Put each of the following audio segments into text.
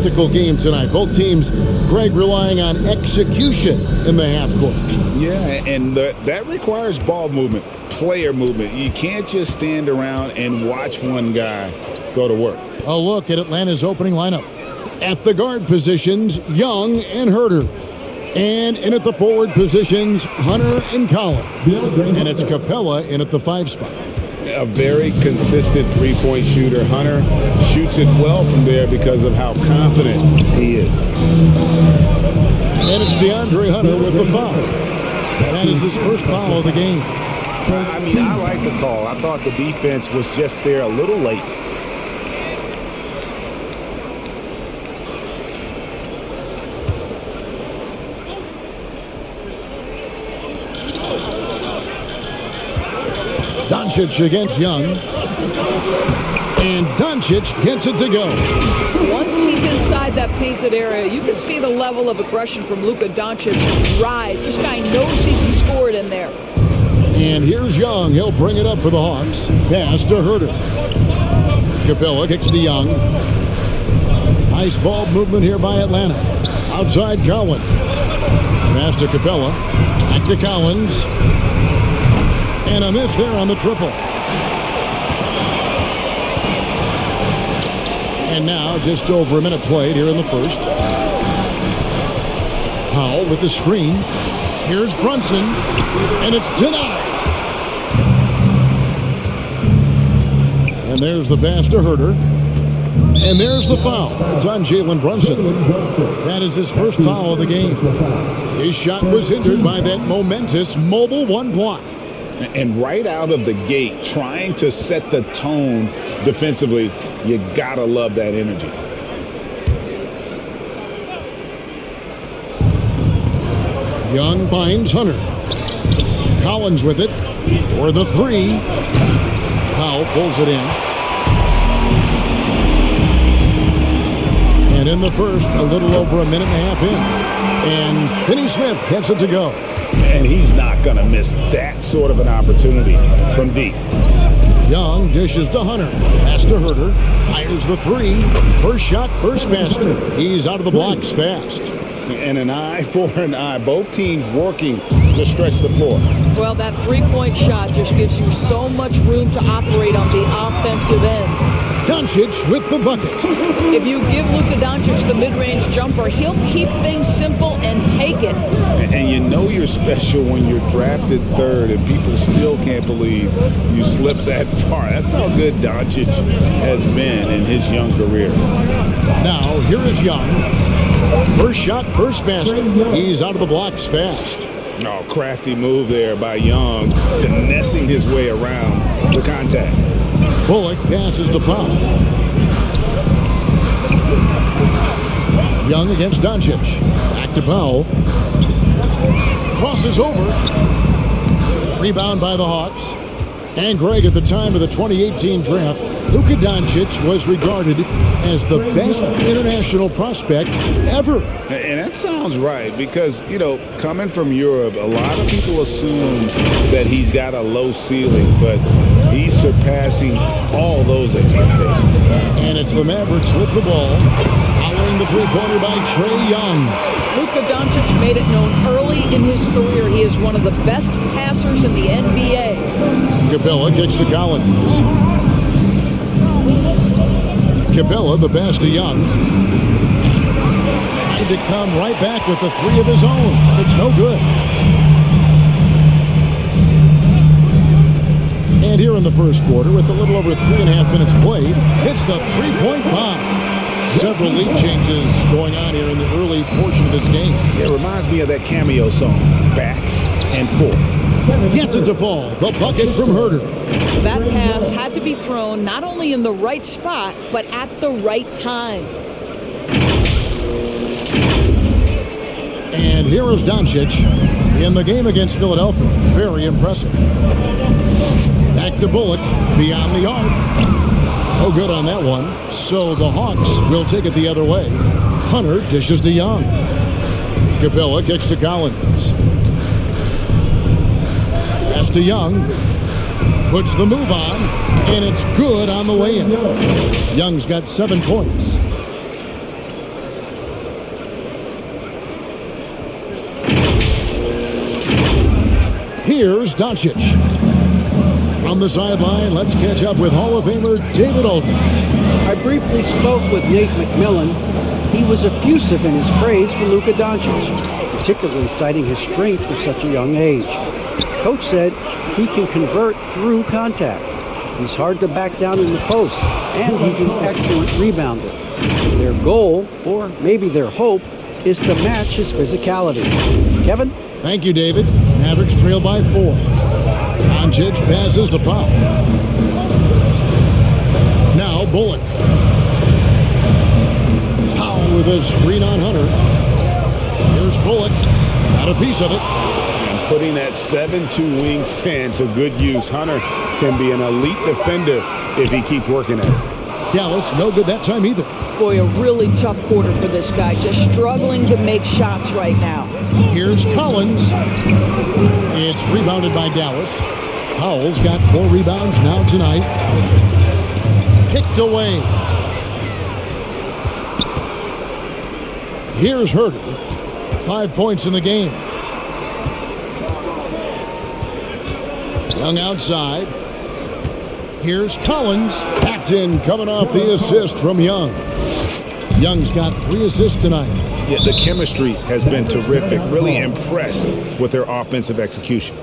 tactical game tonight. Both teams, Greg, relying on execution in the half court. Yeah, and that requires ball movement, player movement. You can't just stand around and watch one guy go to work. A look at Atlanta's opening lineup. At the guard positions, Young and Herter. And in at the forward positions, Hunter and Collins. And it's Capella in at the 5 spot. A very consistent three-point shooter. Hunter shoots it well from there because of how confident he is. And it's DeAndre Hunter with the foul. That is his first foul of the game. I mean, I like the call. I thought the defense was just there a little late. Doncic against Young. And Doncic gets it to go. Once he's inside that painted area, you can see the level of aggression from Luka Doncic rise. This guy knows he can score it in there. And here's Young. He'll bring it up for the Hawks. Pass to Herter. Capella kicks to Young. Nice ball movement here by Atlanta. Outside Collins. Pass to Capella. Back to Collins. And a miss there on the triple. And now just over a minute played here in the first. Powell with the screen. Here's Brunson. And it's denied. And there's the pass to Herter. And there's the foul. It's on Jalen Brunson. That is his first foul of the game. His shot was hindered by that momentous mobile one block. And right out of the gate, trying to set the tone defensively, you gotta love that energy. Young finds Hunter. Collins with it for the 3. Powell pulls it in. And in the first, a little over a minute and a half in. And Finney Smith gets it to go. And he's not going to miss that sort of an opportunity from deep. Young dishes to Hunter. Pass to Herter. Fires the 3. First shot, first basket. He's out of the blocks fast. And an eye for an eye. Both teams working to stretch the floor. Well, that three-point shot just gives you so much room to operate on the offensive end. Doncic with the bucket. If you give Luka Doncic the mid-range jumper, he'll keep things simple and take it. And you know you're special when you're drafted 3rd and people still can't believe you slipped that far. That's how good Doncic has been in his young career. Now, here is Young. First shot, first basket. He's out of the blocks fast. Oh, crafty move there by Young, finessing his way around the contact. Bullock passes to Powell. Young against Doncic. Back to Powell. Crosses over. Rebound by the Hawks. And Greg, at the time of the 2018 draft, Luka Doncic was regarded as the best international prospect ever. And that sounds right because, you know, coming from Europe, a lot of people assume that he's got a low ceiling, but he's surpassing all those expectations. And it's the Mavericks with the ball. Following the three-pointer by Trae Young. Luka Doncic made it known early in his career he is one of the best passers in the NBA. Capella kicks to Collins. Capella, the pass to Young. Trying to come right back with the 3 of his own. It's no good. And here in the first quarter, with a little over 3.5 minutes played, it's the three-point bomb. Several lead changes going on here in the early portion of this game. It reminds me of that cameo song, Back and Forth. Gets it to fall. The bucket from Herter. That pass had to be thrown not only in the right spot, but at the right time. And here is Doncic in the game against Philadelphia. Very impressive. Back to Bullock, beyond the arc. No good on that one. So the Hawks will take it the other way. Hunter dishes to Young. Capella kicks to Collins. Pass to Young. Puts the move on, and it's good on the way in. Young's got 7 points. Here's Doncic. From the sideline, let's catch up with Hall of Famer David Aldridge. I briefly spoke with Nate McMillan. He was effusive in his praise for Luka Doncic, particularly citing his strength for such a young age. Coach said he can convert through contact. He's hard to back down in the post, and he's an excellent rebounder. Their goal, or maybe their hope, is to match his physicality. Kevin? Thank you, David. Mavericks trail by 4. Doncic passes to Pop. Now Bullock. Powell with a screen on Hunter. Here's Bullock. Got a piece of it. And putting that 7'2" wingspan to good use. Hunter can be an elite defender if he keeps working at it. Dallas, no good that time either. Boy, a really tough quarter for this guy. Just struggling to make shots right now. Here's Collins. It's rebounded by Dallas. Powell's got 4 rebounds now tonight. Kicked away. Here's Herter. 5 points in the game. Young outside. Here's Collins. That's in, coming off the assist from Young. Young's got 3 assists tonight. Yeah, the chemistry has been terrific. Really impressed with their offensive execution.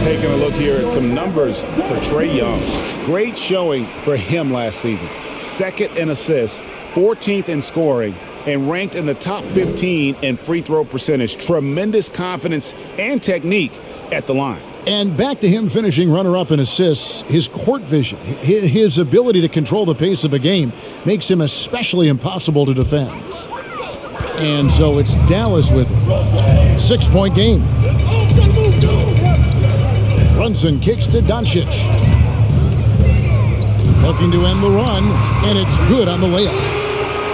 Taking a look here at some numbers for Trae Young. Great showing for him last season. 2nd in assists, 14th in scoring, and ranked in the top 15 in free throw percentage. Tremendous confidence and technique at the line. And back to him finishing runner-up in assists, his court vision, his ability to control the pace of a game makes him especially impossible to defend. And so it's Dallas with him. 6-point game. Brunson kicks to Doncic. Looking to end the run, and it's good on the layup.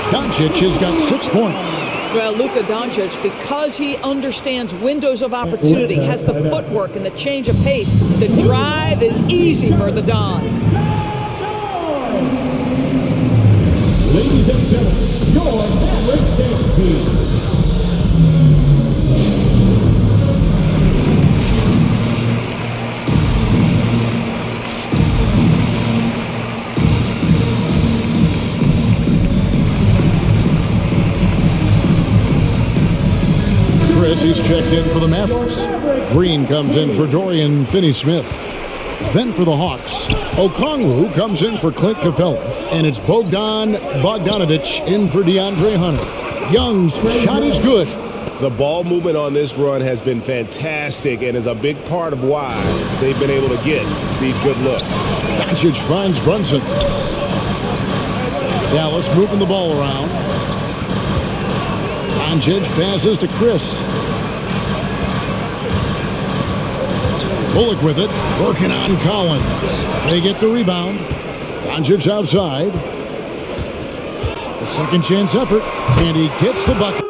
Doncic has got 6 points. Well, Luka Doncic, because he understands windows of opportunity, has the footwork and the change of pace, the drive is easy for the Don. Ladies and gentlemen, your Mavericks dance team. He's checked in for the Mavericks. Green comes in for Dorian Finney-Smith. Then for the Hawks, Okongwu comes in for Clint Capella. And it's Bogdan Bogdanovic in for DeAndre Hunter. Young's shot is good. The ball movement on this run has been fantastic and is a big part of why they've been able to get these good looks. Doncic finds Brunson. Dallas moving the ball around. Doncic passes to Chris. Bullock with it, working on Collins. They get the rebound. Doncic outside. A second chance effort, and he gets the bucket.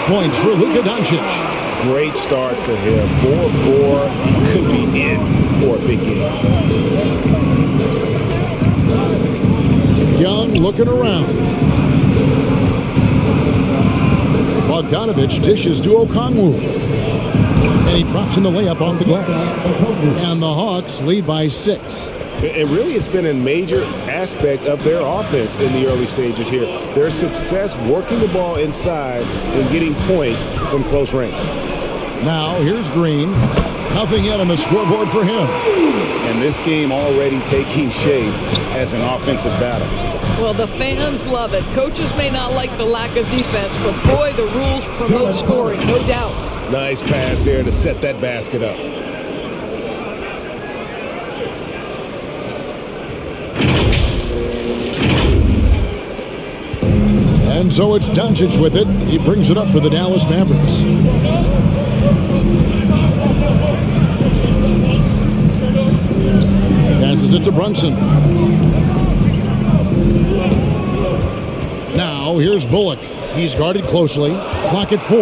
Points for Luka Doncic. Great start for him. 4-4 could be in for a big game. Young looking around. Bogdanovic dishes to Okongwu. And he drops in the layup off the glass. And the Hawks lead by 6. And really, it's been a major aspect of their offense in the early stages here. Their success working the ball inside and getting points from close range. Now, here's Green. Nothing yet on the scoreboard for him. And this game already taking shape as an offensive battle. Well, the fans love it. Coaches may not like the lack of defense, but boy, the rules promote scoring, no doubt. Nice pass there to set that basket up. And so it's Doncic with it. He brings it up for the Dallas Mavericks. Passes it to Brunson. Now here's Bullock. He's guarded closely. Clock at 4.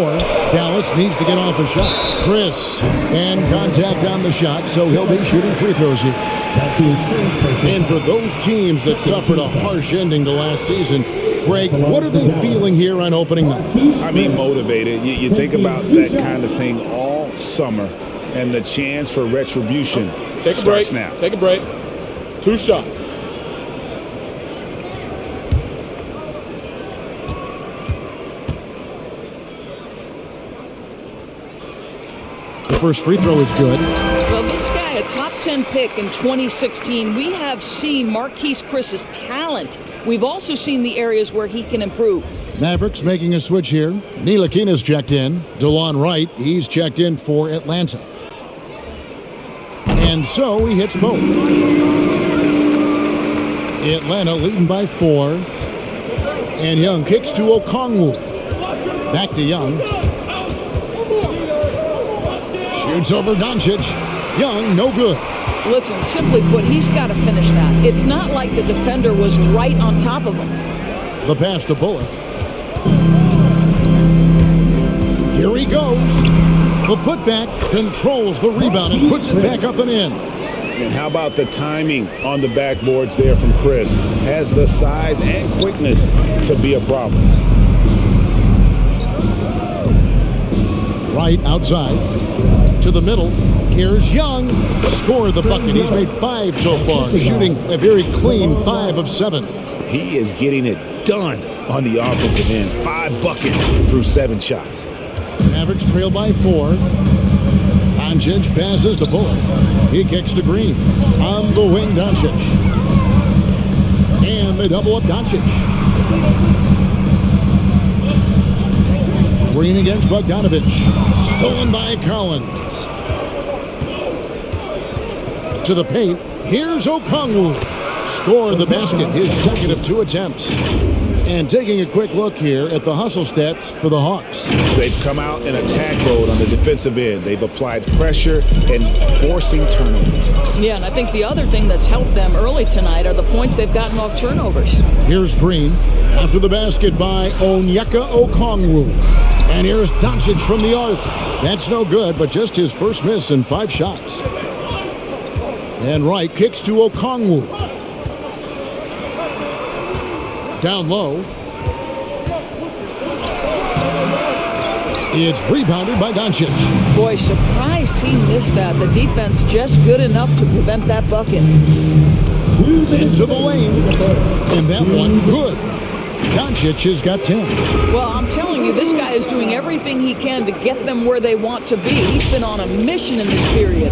Dallas needs to get off a shot. Chris. And contact on the shot, so he'll be shooting free throws here. And for those teams that suffered a harsh ending to last season, Greg, what are they feeling here on opening night? I mean, motivated. You think about that kind of thing all summer, and the chance for retribution starts now. Take a break. 2 shots. The first free throw is good. Well, this guy, a top 10 pick in 2016, we have seen Marquise Chris's talent. We've also seen the areas where he can improve. Mavericks making a switch here. Ntilikina's checked in. DeLon Wright, he's checked in for Atlanta. And so he hits both. Atlanta leading by 4. And Young kicks to Okongwu. Back to Young. Shoots over Doncic. Young, no good. Listen, simply put, he's got to finish that. It's not like the defender was right on top of him. The pass to Bullock. Here he goes. The putback controls the rebound and puts it back up and in. And how about the timing on the backboards there from Chris? Has the size and quickness to be a problem. Right outside. To the middle. Here's Young. Scored the bucket. He's made 5 so far. Shooting a very clean 5 of 7. He is getting it done on the offensive end. 5 buckets through 7 shots. Mavericks trail by 4. Doncic passes to Bullock. He kicks to Green. On the wing, Doncic. And they double up Doncic. Green against Bogdanovich. Stolen by Collins. To the paint. Here's Okongwu. Scored the basket. His second of 2 attempts. And taking a quick look here at the hustle stats for the Hawks. They've come out in attack mode on the defensive end. They've applied pressure and forcing turnovers. Yeah, and I think the other thing that's helped them early tonight are the points they've gotten off turnovers. Here's Green. After the basket by Onyeka Okongwu. And here's Doncic from the arc. That's no good, but just his first miss in 5 shots. And Wright kicks to Okongwu. Down low. It's rebounded by Doncic. Boy, surprised he missed that. The defense just good enough to prevent that bucket. Into the lane. And that one good. Doncic has got 10. Well, I'm telling you, this guy is doing everything he can to get them where they want to be. He's been on a mission in this period.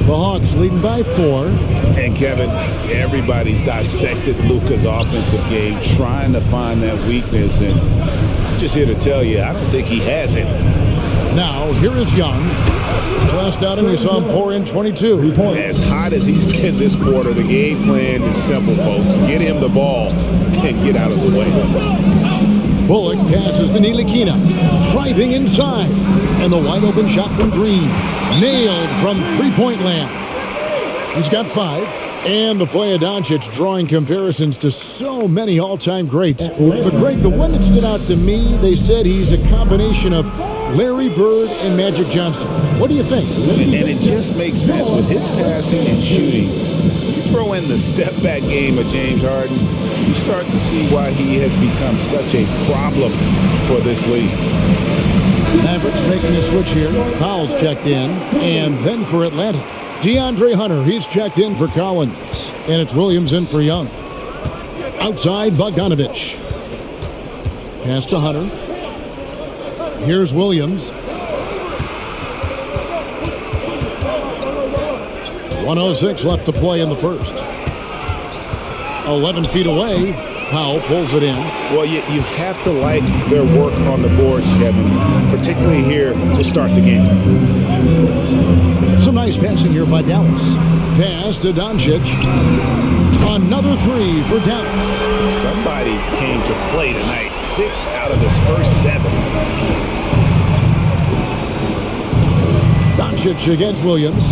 The Hawks leading by 4. And Kevin, everybody's dissected Luka's offensive game, trying to find that weakness. And I'm just here to tell you, I don't think he has it. Now, here is Young. Last outing, we saw him pour in 22. As hot as he's been this quarter, the game plan is simple, folks. Get him the ball and get out of the way. Bullock passes to Ntilikina. Driving inside. And the wide open shot from Green. Nailed from three-point land. He's got 5. And the play of Doncic drawing comparisons to so many all-time greats. But Greg, the one that stood out to me, they said he's a combination of Larry Bird and Magic Johnson. What do you think? And it just makes sense with his passing and shooting. You throw in the step-back game of James Harden, you start to see why he has become such a problem for this league. Mavericks making a switch here. Powell's checked in. And then for Atlanta, DeAndre Hunter. He's checked in for Collins. And it's Williams in for Young. Outside, Bogdanovich. Pass to Hunter. Here's Williams. 1:06 left to play in the first. 11 feet away. Powell pulls it in. Well, you have to like their work on the boards, Kevin, particularly here to start the game. Some nice passing here by Dallas. Pass to Doncic. Another three for Dallas. Somebody came to play tonight. 6 out of his first 7. Doncic against Williams.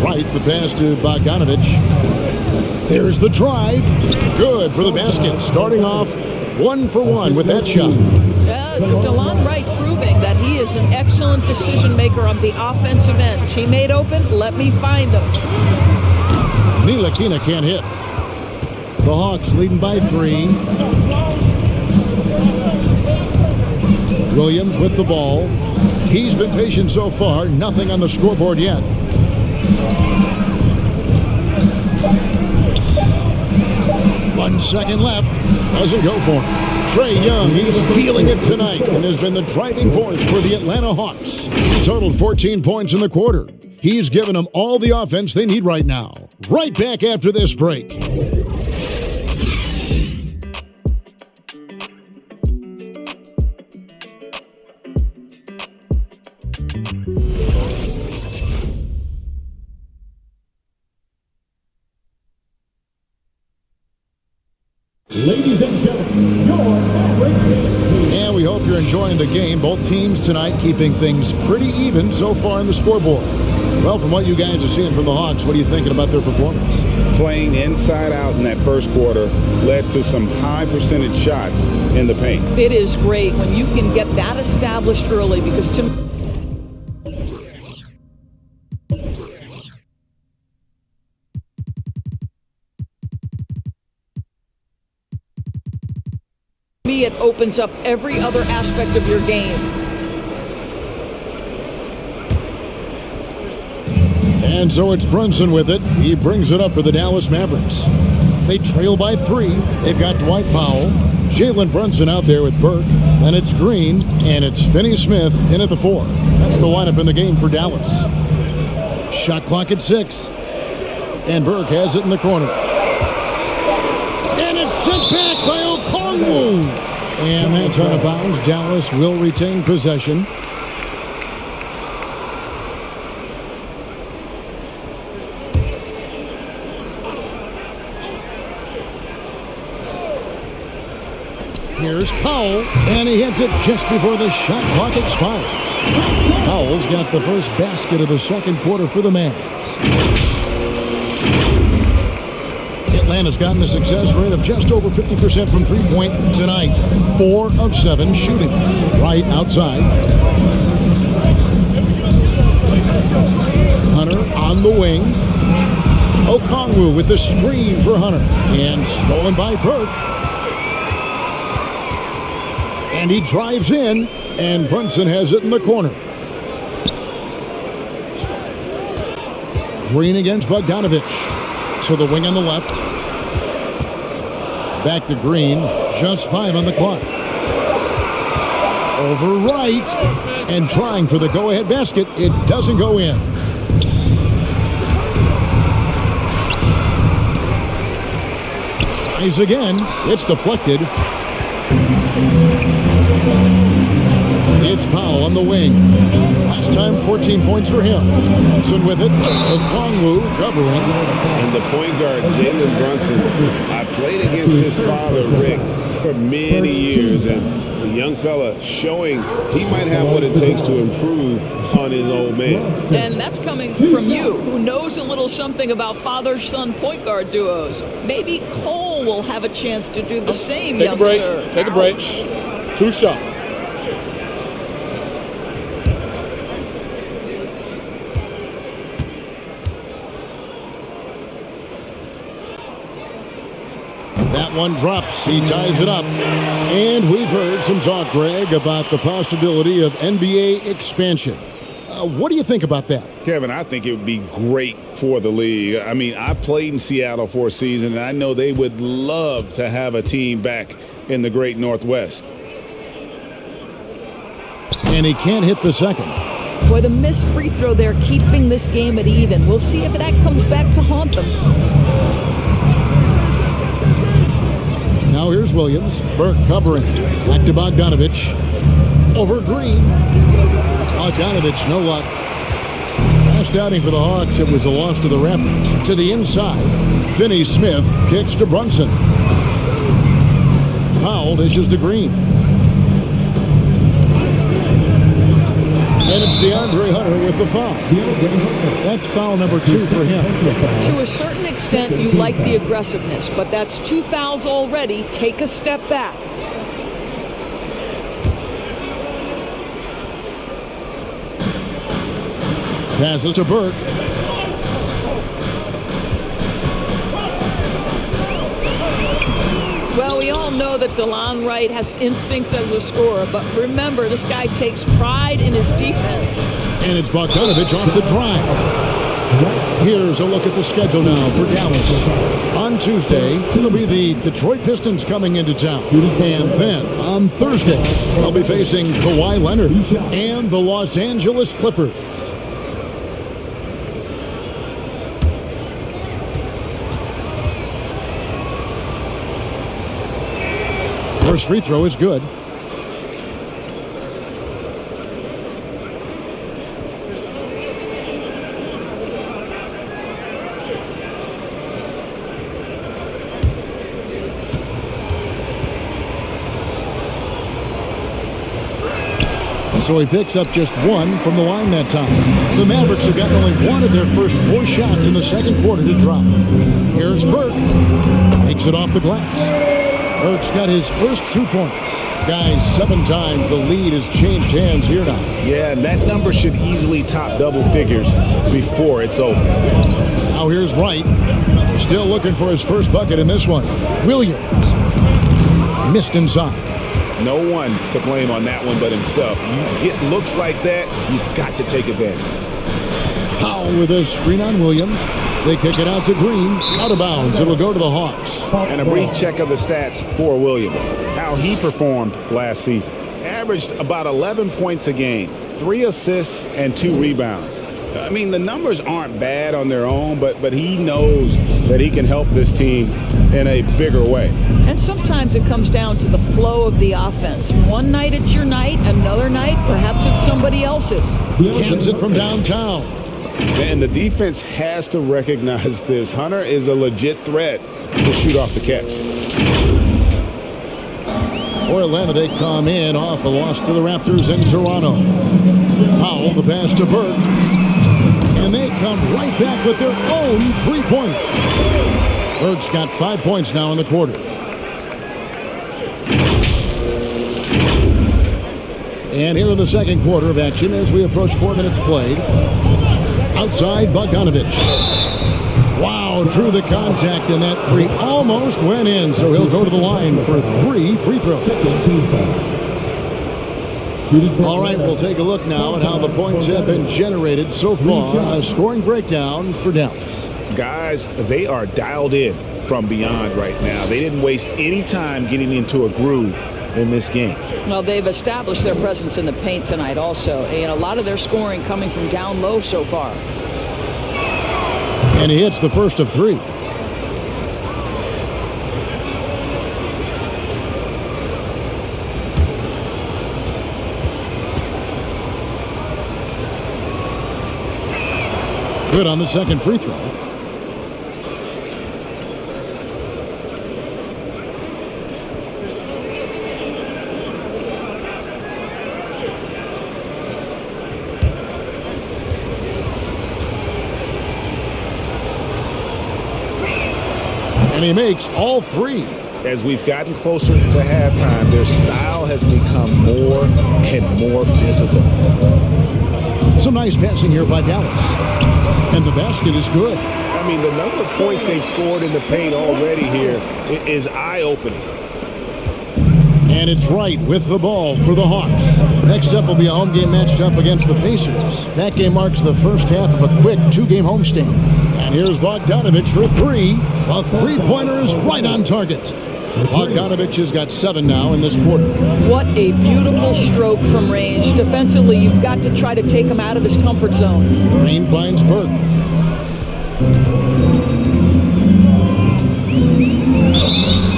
Right, the pass to Bogdanovich. There's the drive. Good for the basket. Starting off 1 for 1 with that shot. DeLon Wright proving that he is an excellent decision maker on the offensive end. He made open, let me find him. Ntilikina can't hit. The Hawks leading by 3. Williams with the ball. He's been patient so far. Nothing on the scoreboard yet. One second left. Doesn't go for him. Trae Young, he's feeling it tonight and has been the driving force for the Atlanta Hawks. He totaled 14 points in the quarter. He's given them all the offense they need right now. Right back after this break. Ladies and gentlemen, your Mavericks team. And we hope you're enjoying the game. Both teams tonight keeping things pretty even so far in the scoreboard. Well, from what you guys are seeing from the Hawks, what are you thinking about their performance? Playing inside out in that first quarter led to some high percentage shots in the paint. It is great when you can get that established early because to me, it opens up every other aspect of your game. And so it's Brunson with it. He brings it up for the Dallas Mavericks. They trail by 3. They've got Dwight Powell, Jalen Brunson out there with Burke. Then it's Green, and it's Finney-Smith in at the 4. That's the lineup in the game for Dallas. Shot clock at 6. And Burke has it in the corner. And it's sent back by Okongwu. And that's out of bounds. Dallas will retain possession. Here's Powell, and he hits it just before the shot clock expires. Powell's got the first basket of the second quarter for the Mavs. Atlanta's gotten a success rate of just over 50% from three-point tonight. 4 of 7 shooting. Right outside. Hunter on the wing. Okongwu with the screen for Hunter. And stolen by Burke. And he drives in, and Brunson has it in the corner. Green against Bogdanovich. So the wing on the left. Back to Green. Just 5 on the clock. Over right. And trying for the go-ahead basket. It doesn't go in. Tries again. It's deflected. It's Powell on the wing. Last time, 14 points for him. Brunson with it. Okongwu covering. And the point guard, Jalen Brunson, I played against his father, Rick, for many years. And the young fella showing he might have what it takes to improve on his old man. And that's coming from you, who knows a little something about father-son point guard duos. Maybe Cole will have a chance to do the same, Take young a break. sir. Take a break. 2 shots. That one drops. He ties it up. And we've heard some talk, Greg, about the possibility of NBA expansion. What do you think about that? Kevin, I think it would be great for the league. I mean, I played in Seattle for a season, and I know they would love to have a team back in the great Northwest. And he can't hit the second. Boy, the missed free throw there keeping this game at even. We'll see if that comes back to haunt them. Now here's Williams. Burke covering. Back to Bogdanovich. Over Green. Bogdanovich, no luck. Last outing for the Hawks, it was a loss to the Raptors. To the inside. Finney-Smith kicks to Brunson. Powell dishes to Green. And it's DeAndre Hunter with the foul. That's foul number 2 for him. To a certain extent, you like the aggressiveness, but that's 2 fouls already. Take a step back. Passes to Burke. Well, we all know that DeLon Wright has instincts as a scorer, but remember, this guy takes pride in his defense. And it's Bogdanovich off the drive. Here's a look at the schedule now for Dallas. On Tuesday, it'll be the Detroit Pistons coming into town. And then on Thursday, they'll be facing Kawhi Leonard and the Los Angeles Clippers. First free throw is good. So he picks up just 1 from the line that time. The Mavericks have gotten only 1 of their first 4 shots in the second quarter to drop. Here's Burke. Takes it off the glass. Burke's got his first 2 points. Guys, 7 times the lead has changed hands here now. Yeah, and that number should easily top double figures before it's over. Now here's Wright. Still looking for his first bucket in this one. Williams. Missed inside. No one to blame on that one but himself. You get looks like that, you've got to take advantage. Powell with a screen on Williams. They kick it out to Green. Out of bounds. It'll go to the Hawks. And a brief check of the stats for Williams. How he performed last season. Averaged about 11 points a game, 3 assists and 2 rebounds. I mean, the numbers aren't bad on their own, but he knows that he can help this team in a bigger way. And sometimes it comes down to the flow of the offense. One night it's your night, another night perhaps it's somebody else's. Cans it from downtown. And the defense has to recognize this. Hunter is a legit threat to shoot off the catch. For Atlanta, they come in off a loss to the Raptors in Toronto. Powell, the pass to Burke. And they come right back with their own 3-pointer. Burke's got 5 points now in the quarter. And here in the second quarter of action as we approach 4 minutes played. Outside, Bogdanovich. Wow, drew the contact, and that 3 almost went in, so he'll go to the line for 3 free throws. All right, we'll take a look now at how the points have been generated so far. A scoring breakdown for Dallas. Guys, they are dialed in from beyond right now. They didn't waste any time getting into a groove in this game. Well, they've established their presence in the paint tonight also, and a lot of their scoring coming from down low so far. And he hits the first of 3. Good on the second free throw. And he makes all 3. As we've gotten closer to halftime, their style has become more and more visible. Some nice passing here by Dallas. And the basket is good. I mean, the number of points they've scored in the paint already here is eye-opening. And it's Wright with the ball for the Hawks. Next up will be a home game matched up against the Pacers. That game marks the first half of a quick 2-game homestand. And here's Bogdanovich for 3. A 3-pointer is right on target. Bogdanovich has got 7 now in this quarter. What a beautiful stroke from range. Defensively, you've got to try to take him out of his comfort zone. Green finds Burke.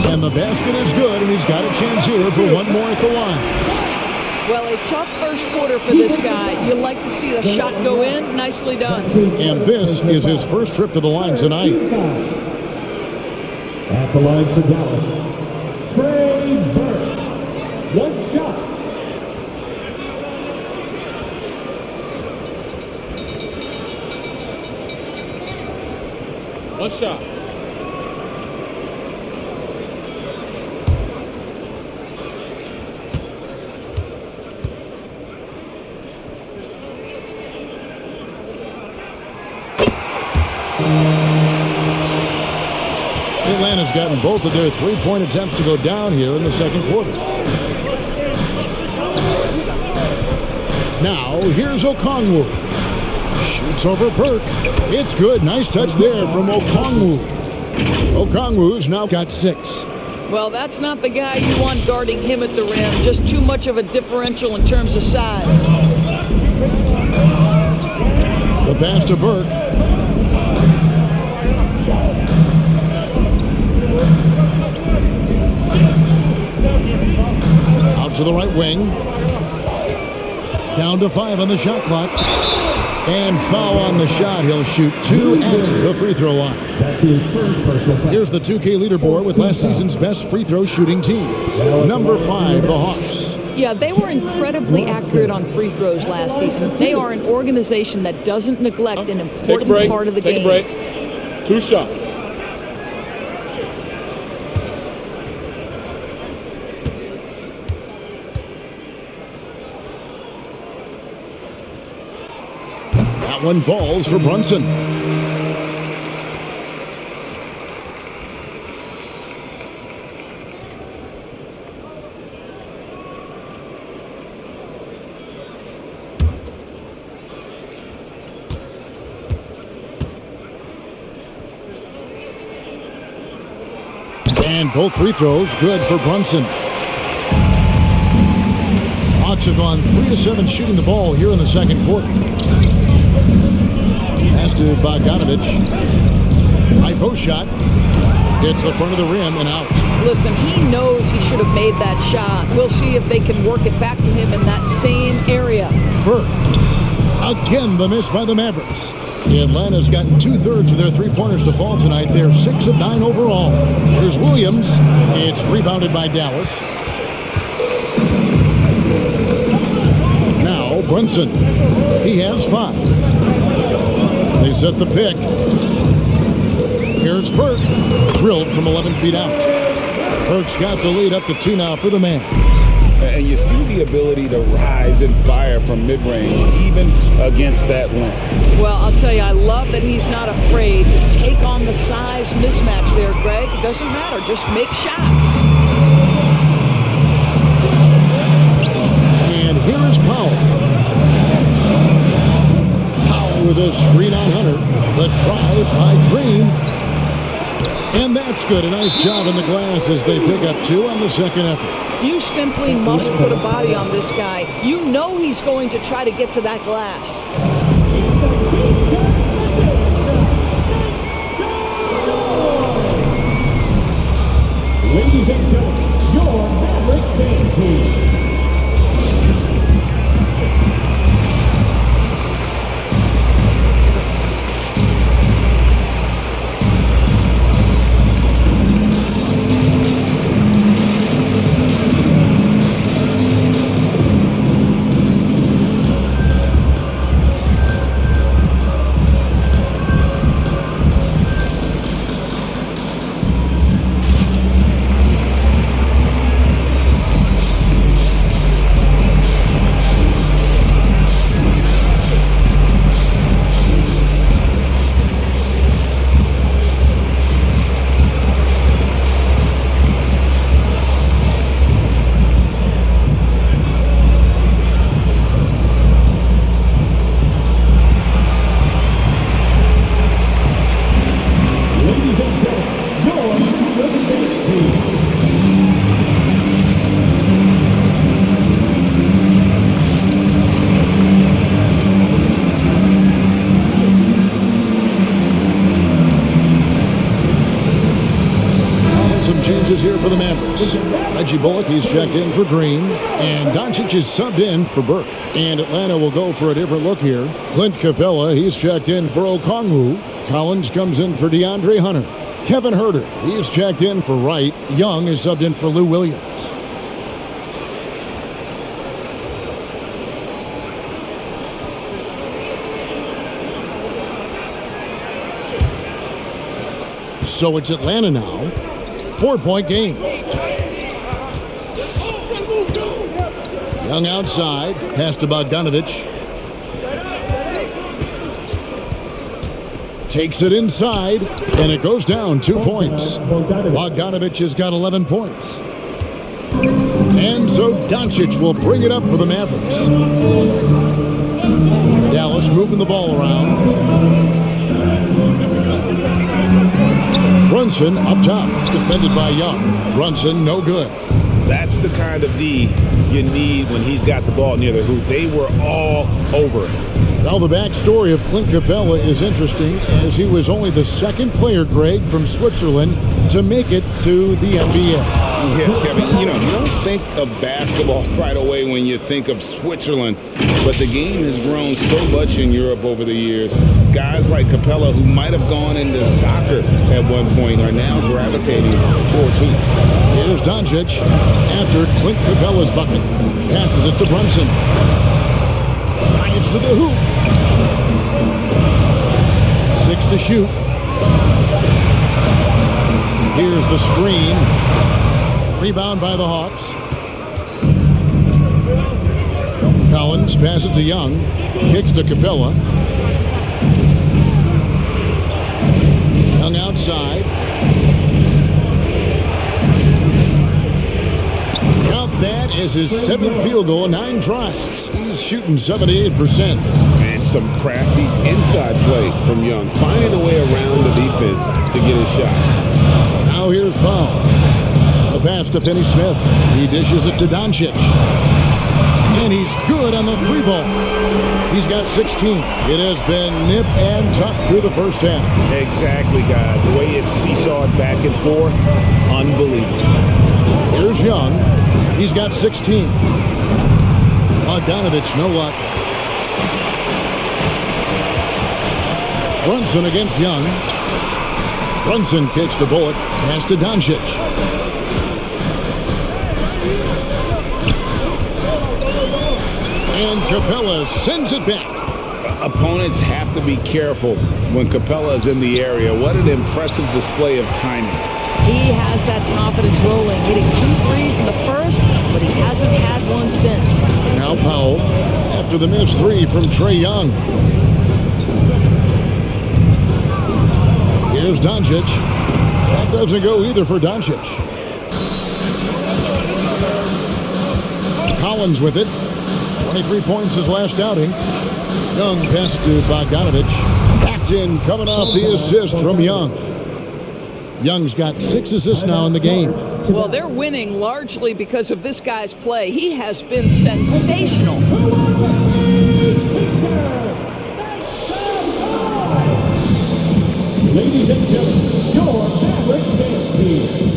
And the basket is good, and he's got a chance here for one more at the line. Well, a tough first quarter for this guy. You like to see the shot go in. Nicely done. And this is his first trip to the line tonight. At the line for Dallas, Trey Burke. One shot. One shot. Atlanta's gotten both of their three-point attempts to go down here in the second quarter. Now, here's Okongwu. Shoots over Burke. It's good. Nice touch there from Okongwu. Okongwu's now got 6. Well, that's not the guy you want guarding him at the rim. Just too much of a differential in terms of size. The pass to Burke. Out to the right wing. Down to 5 on the shot clock. And foul on the shot. He'll shoot 2 at the free throw line. That's his first personal foul. Here's the 2K leaderboard with last season's best free throw shooting teams. Number 5, the Hawks. Yeah, they were incredibly accurate on free throws last season. They are an organization that doesn't neglect an important part of the game. Take a break. 2 shots. That one falls for Brunson. And both free throws good for Brunson. Hawks have gone 3 of 7 shooting the ball here in the second quarter. Pass to Bogdanovich. High post shot. Hits the front of the rim and out. Listen, he knows he should have made that shot. We'll see if they can work it back to him in that same area. Burke. Again, the miss by the Mavericks. Atlanta's gotten 2/3 of their three-pointers to fall tonight. They're 6 of 9 overall. Here's Williams. It's rebounded by Dallas. Now Brunson. He has 5. They set the pick. Here's Burke. Drilled from 11 feet out. Burke's got the lead up to 2 now for the Mavs. And you see the ability to rise and fire from mid-range, even against that length. Well, I'll tell you, I love that he's not afraid to take on the size mismatch there, Greg. It doesn't matter. Just make shots. And here is Powell. Powell with a screen on Hunter. The drive by Green. And that's good. A nice job in the glass as they pick up 2 on the second effort. You simply must put a body on this guy. You know he's going to try to get to that glass. Ladies and gentlemen, your Mavericks fan team. some changes here for the Mavericks. Reggie Bullock, he's checked in for Green. And Doncic is subbed in for Burke. And Atlanta will go for a different look here. Clint Capella, he's checked in for Okongwu. Collins comes in for DeAndre Hunter. Kevin Huerter, he's checked in for Wright. Young is subbed in for Lou Williams. So it's Atlanta now. 4-point game. Young outside. Pass to Bogdanovich. Takes it inside, and it goes down 2 points. Bogdanovich has got 11 points. And so Doncic will bring it up for the Mavericks. Dallas moving the ball around. Brunson up top, defended by Young. Brunson, no good. That's the kind of D you need when he's got the ball near the hoop. They were all over it. Well, the backstory of Clint Capella is interesting, as he was only the second player, Greg, from Switzerland to make it to the NBA. Yeah, Kevin, you don't think of basketball right away when you think of Switzerland, but the game has grown so much in Europe over the years. Guys like Capella, who might have gone into soccer at one point, are now gravitating towards hoops. Here's Doncic after Clint Capella's bucket. Passes it to Brunson. Drives to the hoop. 6 to shoot. Here's the screen. Rebound by the Hawks. Collins passes to Young. Kicks to Capella. Young outside. Count that as his 7th field goal, 9 tries. He's shooting 78%. And some crafty inside play from Young, finding a way around the defense to get his shot. Now here's Powell. The pass to Finney Smith. He dishes it to Doncic. And he's good on the 3-ball. He's got 16. It has been nip and tuck through the first half. Exactly, guys. The way it's seesawed back and forth, unbelievable. Here's Young. He's got 16. Bogdanovich, no luck. Brunson against Young. Brunson kicks to Bullock. Pass to Doncic. And Capella sends it back. Opponents have to be careful when Capella is in the area. What an impressive display of timing. He has that confidence rolling, hitting 2 threes in the first, but he hasn't had one since. Now Powell, after the missed 3 from Trae Young. Here's Doncic. That doesn't go either for Doncic. Collins with it. 23 points his last outing. Young passes to Bogdanovich. That's in, coming off the assist from Young. Young's got 6 assists now in the game. Well, they're winning largely because of this guy's play. He has been sensational. Ladies and gentlemen, your Mavericks dance team.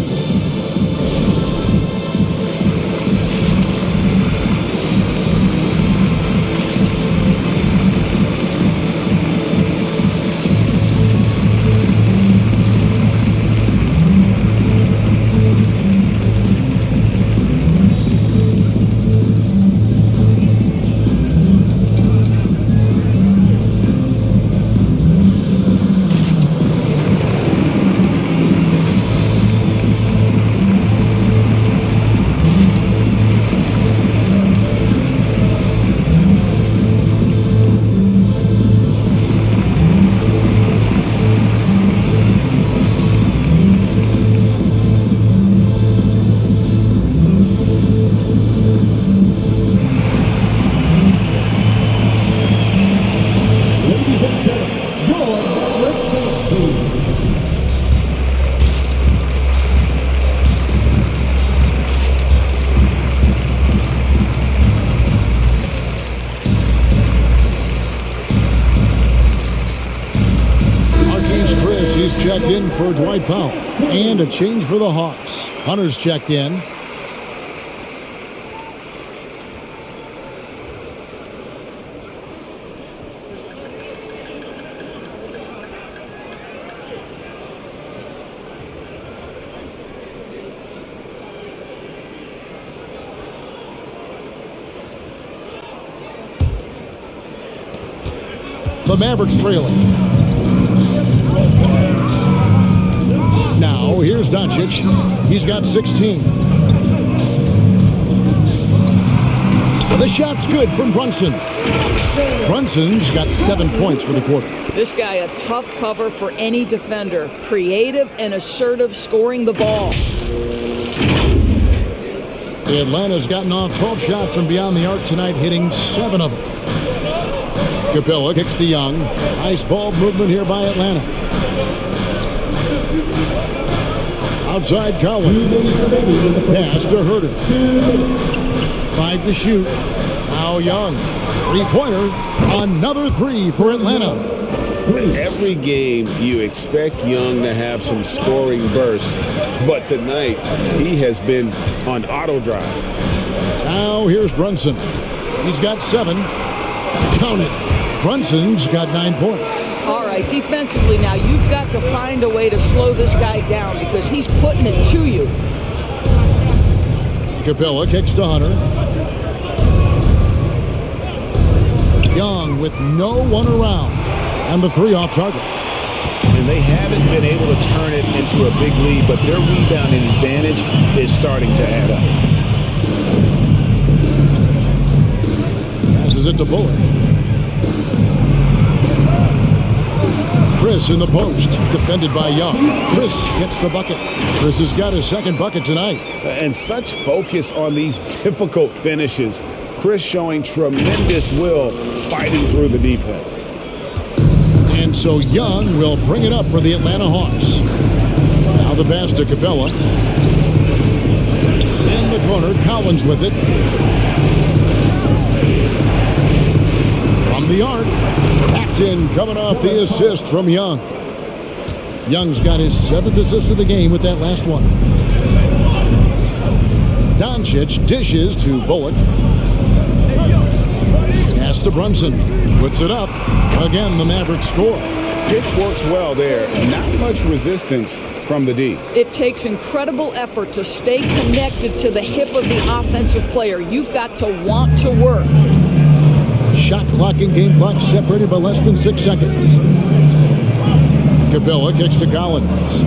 for Dwight Powell. And a change for the Hawks. Hunter's checked in. The Mavericks trailing. Now, here's Doncic. He's got 16. The shot's good from Brunson. Brunson's got 7 points for the quarter. This guy a tough cover for any defender. Creative and assertive scoring the ball. Atlanta's gotten off 12 shots from beyond the arc tonight, hitting 7 of them. Capella kicks to Young. Nice ball movement here by Atlanta. Outside Collins. Pass to Herter. 5 to shoot. Now Young. Three-pointer. Another 3 for Atlanta. Every game you expect Young to have some scoring bursts, but tonight he has been on auto drive. Now here's Brunson. He's got 7. Count it. Brunson's got 9 points. All right, defensively now, you've got to find a way to slow this guy down because he's putting it to you. Capella kicks to Hunter. Young with no one around. And the 3 off target. And they haven't been able to turn it into a big lead, but their rebounding advantage is starting to add up. Passes it to Bullock. Chris in the post, defended by Young. Chris gets the bucket. Chris has got his second bucket tonight. And such focus on these difficult finishes. Chris showing tremendous will fighting through the defense. And so Young will bring it up for the Atlanta Hawks. Now the pass to Capella. In the corner, Collins with it. From the arc, Paxton coming off the assist from Young. Young's got his 7th assist of the game with that last one. Doncic dishes to Bullock. Pass to Brunson. Puts it up. Again, the Mavericks score. It works well there. Not much resistance from the D. It takes incredible effort to stay connected to the hip of the offensive player. You've got to want to work. Shot clock and game clock separated by less than 6 seconds. Capella kicks to Collins.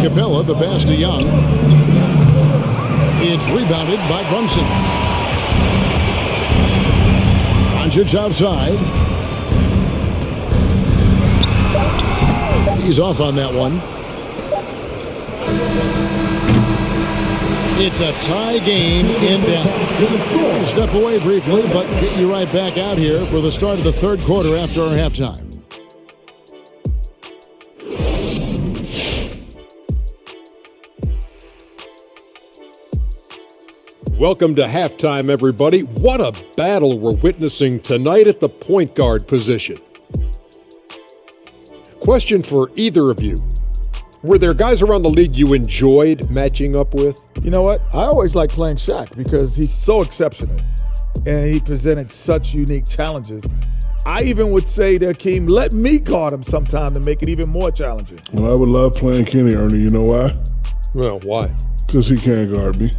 Capella, the pass to Young. It's rebounded by Brunson. Doncic outside. He's off on that one. It's a tie game in Dallas. We'll step away briefly, but get you right back out here for the start of the third quarter after our halftime. Welcome to halftime, everybody. What a battle we're witnessing tonight at the point guard position. Question for either of you. Were there guys around the league you enjoyed matching up with? You know what? I always like playing Shaq because he's so exceptional and he presented such unique challenges. I even would say that Keem, let me guard him sometime to make it even more challenging. Well, I would love playing Kenny, Ernie. You know why? Well, why? Because he can't guard me.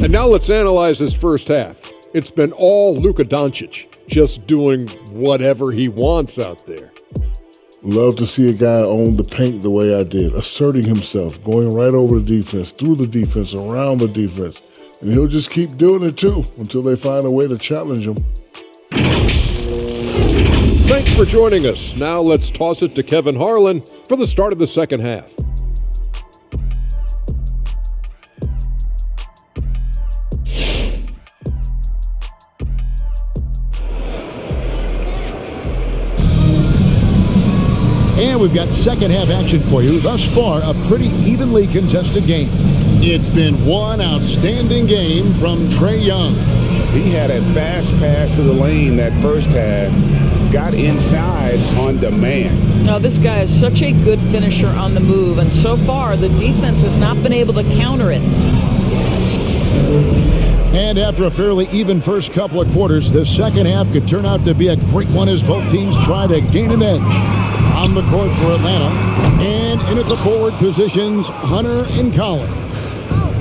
And now let's analyze this first half. It's been all Luka Doncic, just doing whatever he wants out there. Love to see a guy own the paint the way I did, asserting himself, going right over the defense, through the defense, around the defense. And he'll just keep doing it too until they find a way to challenge him. Thanks for joining us. Now let's toss it to Kevin Harlan for the start of the second half. And we've got second half action for you. Thus far, a pretty evenly contested game. It's been one outstanding game from Trae Young. He had a fast pass to the lane that first half, got inside on demand. Now, this guy is such a good finisher on the move, and so far the defense has not been able to counter it. And after a fairly even first couple of quarters, the second half could turn out to be a great one as both teams try to gain an edge. On the court for Atlanta, and in at the forward positions, Hunter and Collins.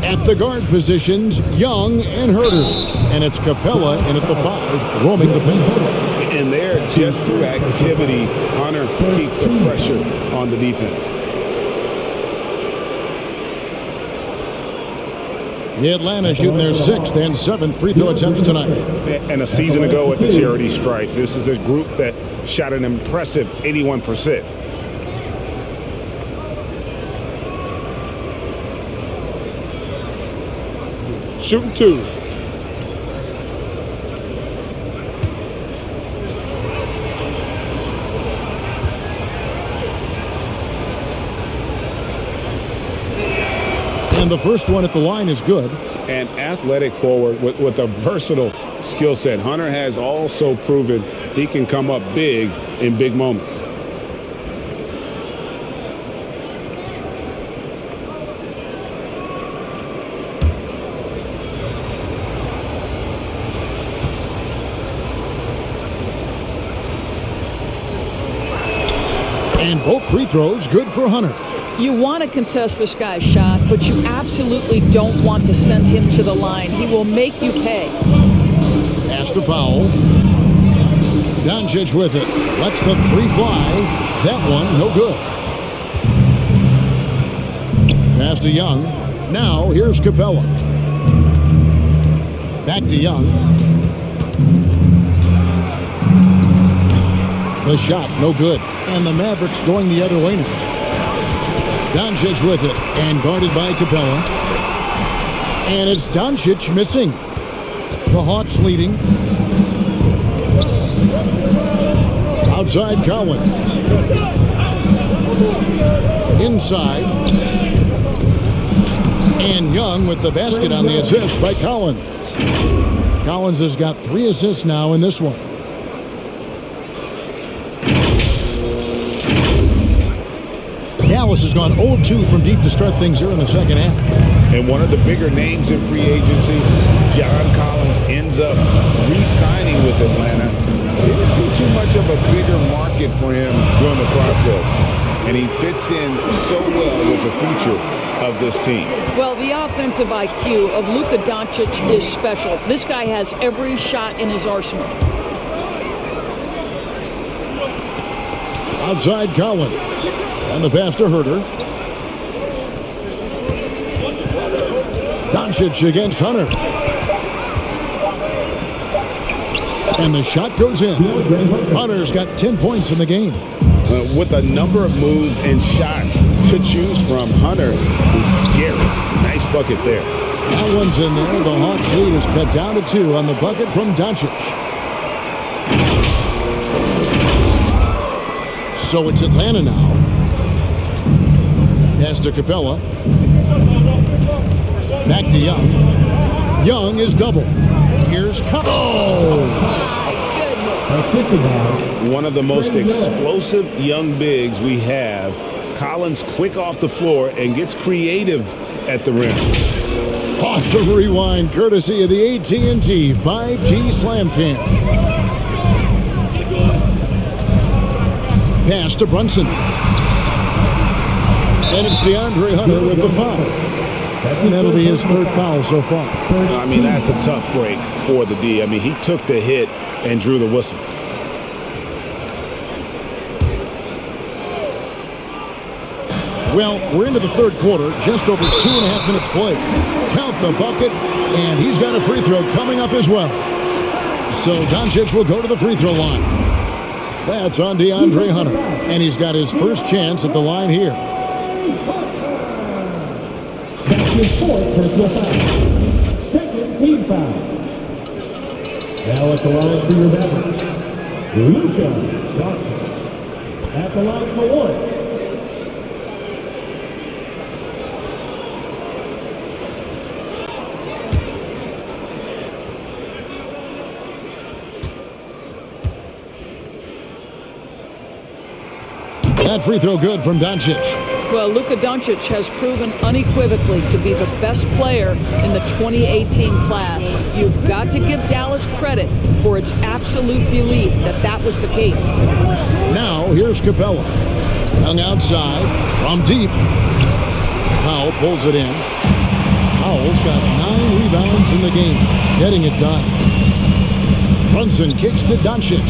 At the guard positions, Young and Herter. And it's Capella in at the 5, roaming the paint. And there, just through activity, Hunter keeps the pressure on the defense. The Atlanta shooting their 6th and 7th free throw attempts tonight. And a season ago at the charity stripe, this is a group that shot an impressive 81%. Shooting 2. And the first one at the line is good. An athletic forward with a versatile skill set. Hunter has also proven he can come up big in big moments. And both free throws good for Hunter. You want to contest this guy's shot, but you absolutely don't want to send him to the line. He will make you pay. Pass to Powell. Doncic with it. Lets the 3 fly. That one, no good. Pass to Young. Now, here's Capella. Back to Young. The shot, no good. And the Mavericks going the other way now. Doncic with it, and guarded by Capella. And it's Doncic missing. The Hawks leading. Outside Collins. Inside. And Young with the basket on the assist by Collins. Collins has got 3 assists now in this one. Dallas has gone 0-2 from deep to start things here in the second half. And one of the bigger names in free agency, John Collins, ends up re-signing with Atlanta. Didn't see too much of a bigger market for him during the process. And he fits in so well with the future of this team. Well, the offensive IQ of Luka Doncic is special. This guy has every shot in his arsenal. Outside Collins. And the pass to Herter. Doncic against Hunter. And the shot goes in. Hunter's got 10 points in the game. With a number of moves and shots to choose from, Hunter is scary. Nice bucket there. That one's in there. The Hawks lead is cut down to 2 on the bucket from Doncic. So it's Atlanta now. Pass to Capella. Back to Young. Young is double. Here's One of the most explosive young bigs we have. Collins quick off the floor and gets creative at the rim. Awesome rewind courtesy of the AT&T 5G Slam Cam. Pass to Brunson. And it's DeAndre Hunter with the foul. And that'll be his 3rd foul so far. I mean, that's a tough break for the D. I mean, he took the hit and drew the whistle. Well, we're into the 3rd quarter, just over 2.5 minutes played. Count the bucket, and he's got a free throw coming up as well. So Doncic will go to the free throw line. That's on DeAndre Hunter, and he's got his first chance at the line here. That's his 4th personal foul. 2nd team foul. Now at the line for your Mavericks, Luka Doncic. At the line for 1. That free throw good from Doncic. Well, Luka Doncic has proven unequivocally to be the best player in the 2018 class. You've got to give Dallas credit for its absolute belief that that was the case. Now, here's Capella. Hung outside from deep. Powell pulls it in. Powell's got 9 rebounds in the game, getting it done. Brunson kicks to Doncic.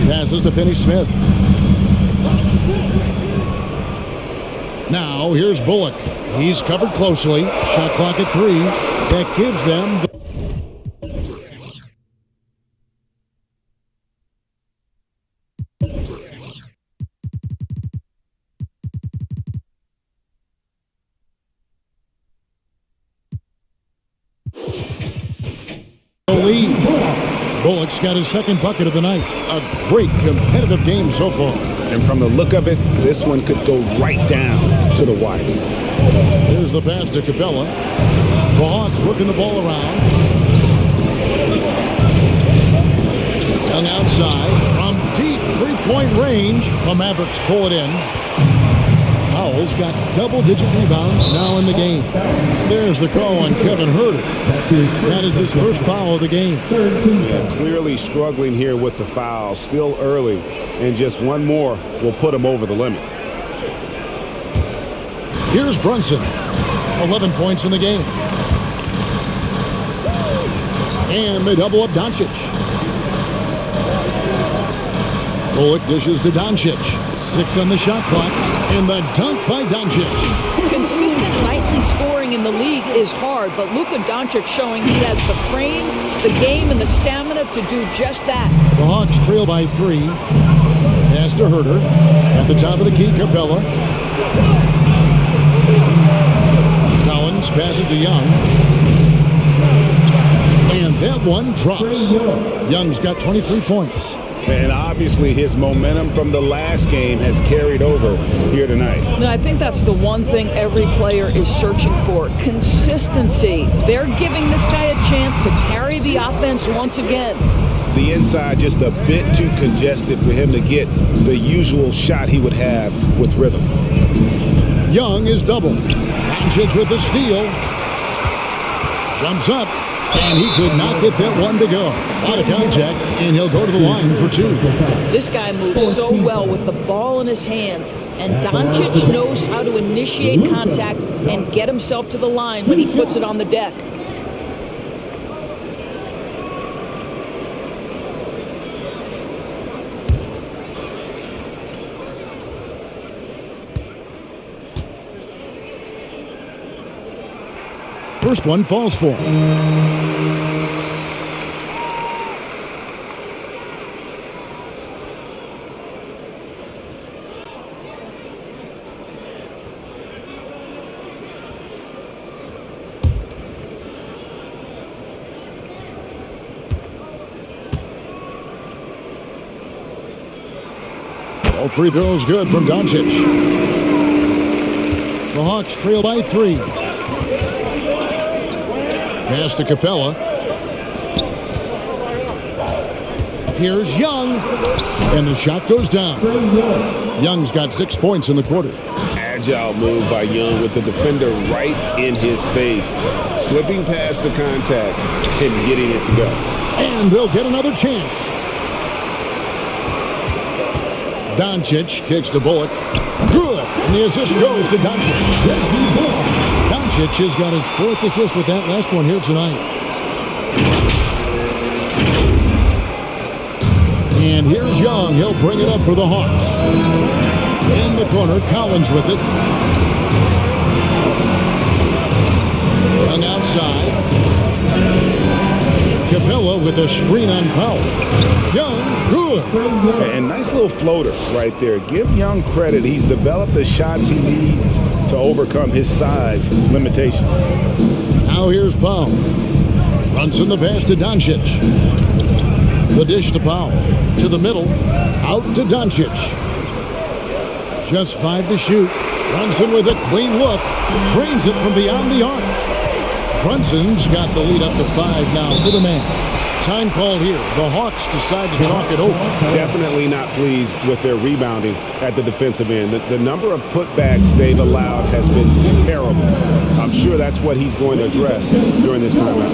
Passes to Finney-Smith. Now, here's Bullock. He's covered closely. Shot clock at 3. That gives them the lead. Bullock's got his second bucket of the night. A great competitive game so far. And from the look of it, this one could go right down to the wire. Here's the pass to Capella. The Hawks working the ball around. Young outside from deep three-point range. The Mavericks pull it in. Powell's got double-digit rebounds now in the game. There's the call on Kevin Huerter. That is his first foul of the game. Yeah, clearly struggling here with the foul. Still early, and just one more will put him over the limit. Here's Brunson. 11 points in the game. And they double up Doncic. Bullock dishes to Doncic. 6 on the shot clock. And the dunk by Doncic. Consistent nightly scoring in the league is hard, but Luka Doncic showing he has the frame, the game, and the stamina to do just that. The Hawks trail by 3. Pass to Huerter. At the top of the key, Capella. Collins passes to Young. And that one drops. Young's got 23 points. And obviously his momentum from the last game has carried over here tonight. No, I think that's the one thing every player is searching for. Consistency. They're giving this guy a chance to carry the offense once again. The inside just a bit too congested for him to get the usual shot he would have with rhythm. Young is doubled. Doncic with the steal. Jumps up. And he could not get that one to go. Out of contact, and he'll go to the line for 2. This guy moves so well with the ball in his hands, and Doncic knows how to initiate contact and get himself to the line when he puts it on the deck. First one falls for him. All free throws good from Doncic. The Hawks trail by 3. Pass to Capella. Here's Young. And the shot goes down. Young's got 6 points in the quarter. Agile move by Young with the defender right in his face. Slipping past the contact and getting it to go. And they'll get another chance. Doncic kicks to Bullock. Good. And the assist goes to Doncic. Doncic has got his 4th assist with that last one here tonight. And here's Young. He'll bring it up for the Hawks. In the corner, Collins with it. Young outside. Capella with a screen on Powell. Young, good. And nice little floater right there. Give Young credit. He's developed the shots he needs to overcome his size limitations. Now here's Powell. Brunson the pass to Doncic. The dish to Powell. To the middle. Out to Doncic. Just 5 to shoot. Brunson with a clean look. Drains it from beyond the arc. Brunson's got the lead up to 5 now for the man. Time called here. The Hawks decide to talk it over. Definitely not pleased with their rebounding at the defensive end. The number of putbacks they've allowed has been terrible. I'm sure that's what he's going to address during this timeout.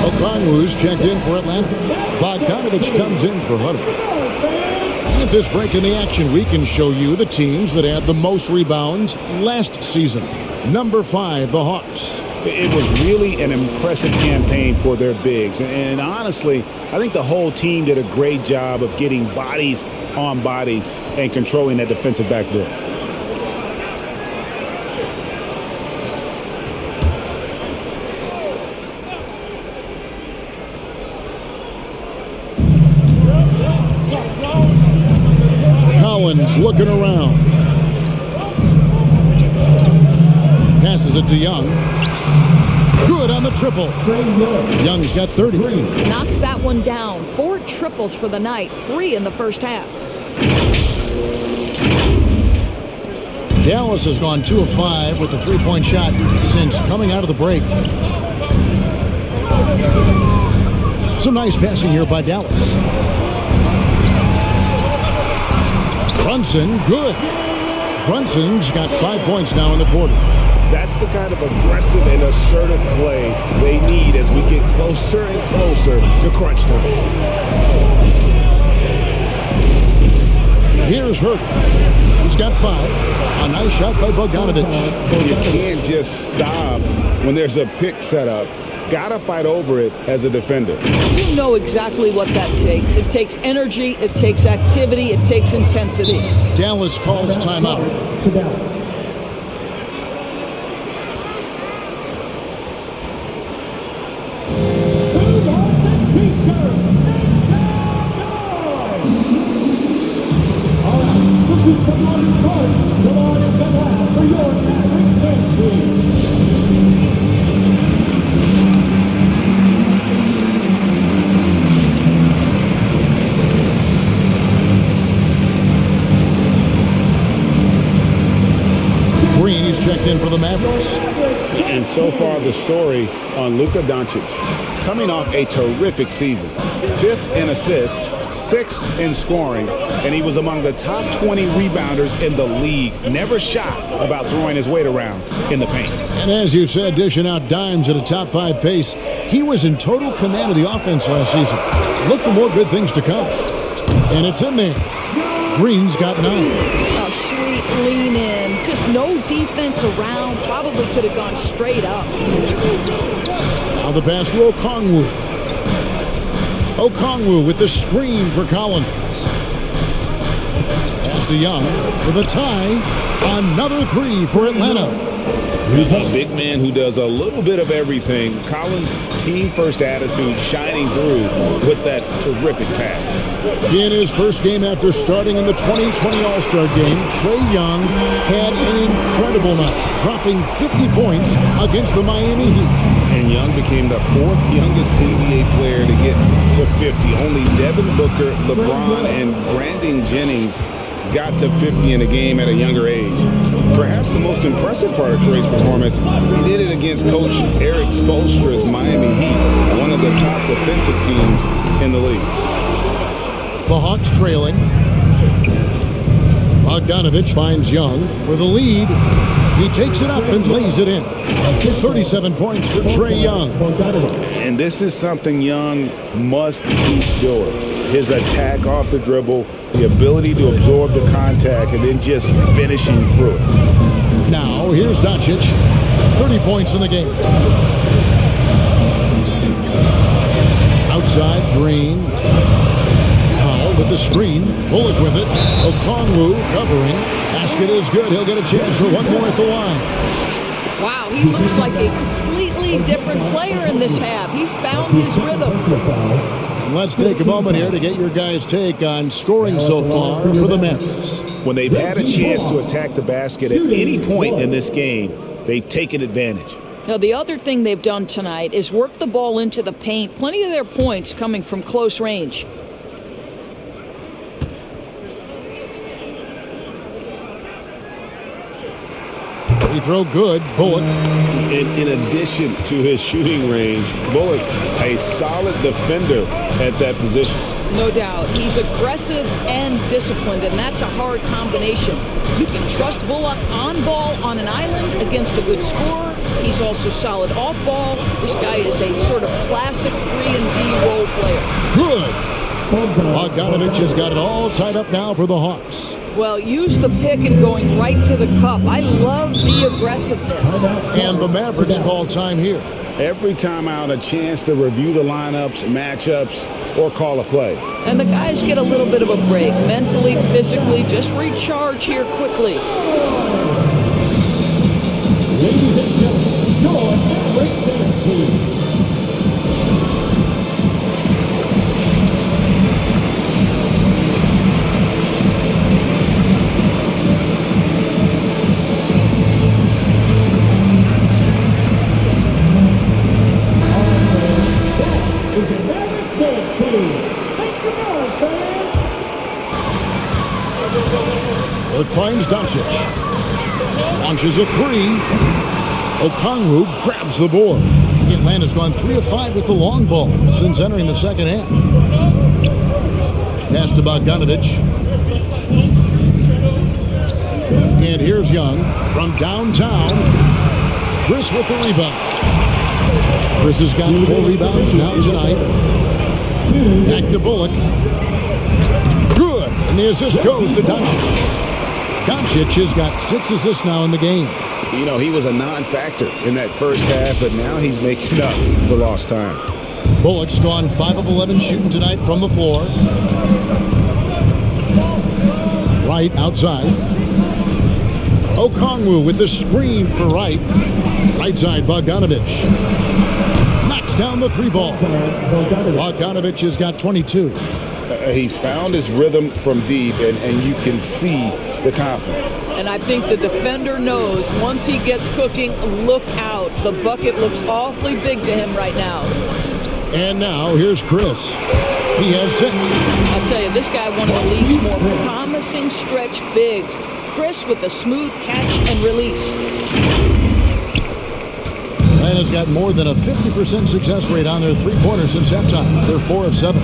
Okongwu's checked in for Atlanta. Bogdanovich comes in for Hunter. At this break in the action, we can show you the teams that had the most rebounds last season. Number 5, the Hawks. It was really an impressive campaign for their bigs. And honestly, I think the whole team did a great job of getting bodies on bodies and controlling that defensive backdoor. Collins looking around. Passes it to Young. Good on the triple. Young's got 30. Knocks that one down. 4 triples for the night, 3 in the first half. Dallas has gone 2 of 5 with the three-point shot since coming out of the break. Some nice passing here by Dallas. Brunson, good. Brunson's got 5 points now in the quarter. That's the kind of aggressive and assertive play they need as we get closer and closer to crunch time. Here's Hurt. He's got 5. A nice shot by Bogdanovich. You can't just stop when there's a pick set up. Gotta fight over it as a defender. You know exactly what that takes. It takes energy, it takes activity, it takes intensity. Dallas calls timeout. To Dallas. Checked in for the Mavericks. And so far the story on Luka Doncic, coming off a terrific season. 5th in assists, 6th in scoring, and he was among the top 20 rebounders in the league. Never shy about throwing his weight around in the paint. And as you said, dishing out dimes at a top 5 pace, he was in total command of the offense last season. Look for more good things to come. And it's in there. Green's got 9. A sweet lean in. Just no defense around. Probably could have gone straight up. Now the pass to Okongwu. Okongwu with the screen for Collins. Pass to Young with a tie. Another 3 for Atlanta. A big man who does a little bit of everything. Collins' team-first attitude shining through with that terrific pass. In his first game after starting in the 2020 All-Star Game, Trae Young had an incredible night, dropping 50 points against the Miami Heat. And Young became the 4th youngest NBA player to get to 50. Only Devin Booker, LeBron, and Brandon Jennings got to 50 in a game at a younger age. Perhaps the most impressive part of Trey's performance, he did it against Coach Eric Spoelstra's Miami Heat, one of the top defensive teams in the league. The Hawks trailing. Bogdanovich finds Young for the lead. He takes it up and lays it in. 37 points for Trae Young. And this is something Young must keep doing. His attack off the dribble, the ability to absorb the contact, and then just finishing through it. Now, here's Doncic. 30 points in the game. Outside, Green. Powell with the screen. Bullock with it. Okongwu covering. Basket is good. He'll get a chance for one more at the line. Wow, he looks like a completely different player in this half. He's found his rhythm. Let's take a moment here to get your guys' take on scoring so far for the Mavericks. When they've had a chance to attack the basket at any point in this game, they've taken advantage. Now, the other thing they've done tonight is work the ball into the paint. Plenty of their points coming from close range. Free throw good. Bullock. In addition to his shooting range, Bullock, a solid defender at that position. No doubt. He's aggressive and disciplined, and that's a hard combination. You can trust Bullock on ball on an island against a good scorer. He's also solid off ball. This guy is a sort of classic 3-and-D role player. Good. Bogdanovich has got it all tied up now for the Hawks. Well, use the pick and going right to the cup. I love the aggressiveness. And the Mavericks call time here. Every time out, a chance to review the lineups, matchups, or call a play. And the guys get a little bit of a break, mentally, physically, just recharge here quickly. Ladies and gentlemen, your Mavericks team. It finds Doncic. Launches a three. Okongwu grabs the board. Atlanta's gone 3 of 5 with the long ball since entering the second half. Pass to Bogdanovich. And here's Young from downtown. Chris with the rebound. Chris has got 4 rebounds now tonight. Back to Bullock. Good. And the assist goes to Doncic. Doncic has got 6 assists now in the game. You know, he was a non-factor in that first half, but now he's making up for lost time. Bullock's gone 5 of 11 shooting tonight from the floor. Wright outside. Okongwu with the screen for Wright. Right side, Bogdanovich. Knocks down the 3 ball. Bogdanovich has got 22. He's found his rhythm from deep, and you can see the confidence. And I think the defender knows once he gets cooking, look out. The bucket looks awfully big to him right now. And now here's Chris. He has 6. I'll tell you, this guy, one of the league's more promising stretch bigs. Chris with a smooth catch and release. Atlanta's got more than a 50% success rate on their 3-pointers since halftime. They're 4 of 7.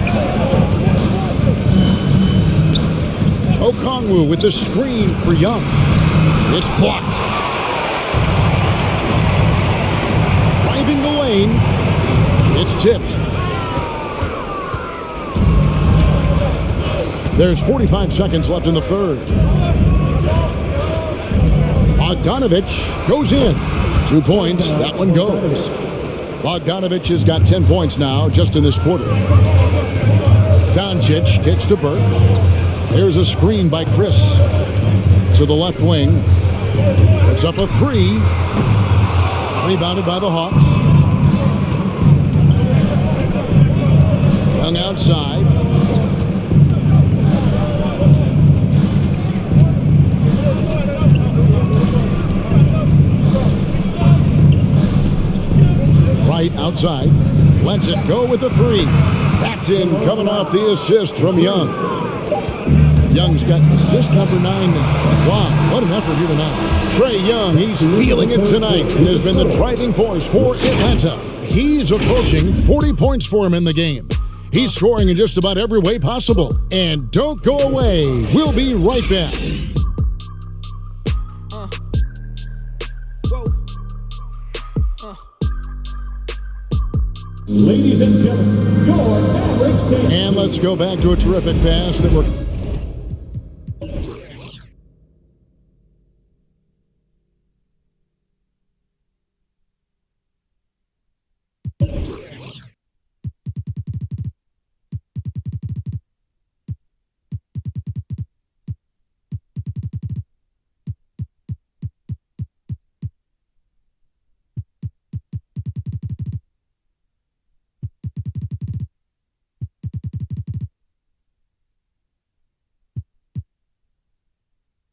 Okongwu with the screen for Young. It's blocked. Driving the lane. It's tipped. There's 45 seconds left in the third. Bogdanovich goes in. 2 points. That one goes. Bogdanovich has got 10 points now just in this quarter. Doncic kicks to Burke. There's a screen by Chris to the left wing. It's up a 3. Rebounded by the Hawks. Young outside. Right outside. Lets it go with a 3. That's in, coming off the assist from Young. Young's got assist number 9 now. Wow, what an effort here tonight. Trae Young, he's feeling it tonight and has been the driving force for Atlanta. He's approaching 40 points for him in the game. He's scoring in just about every way possible. And don't go away. We'll be right back. Ladies and gentlemen, your Mavericks. And let's go back to a terrific pass that we're...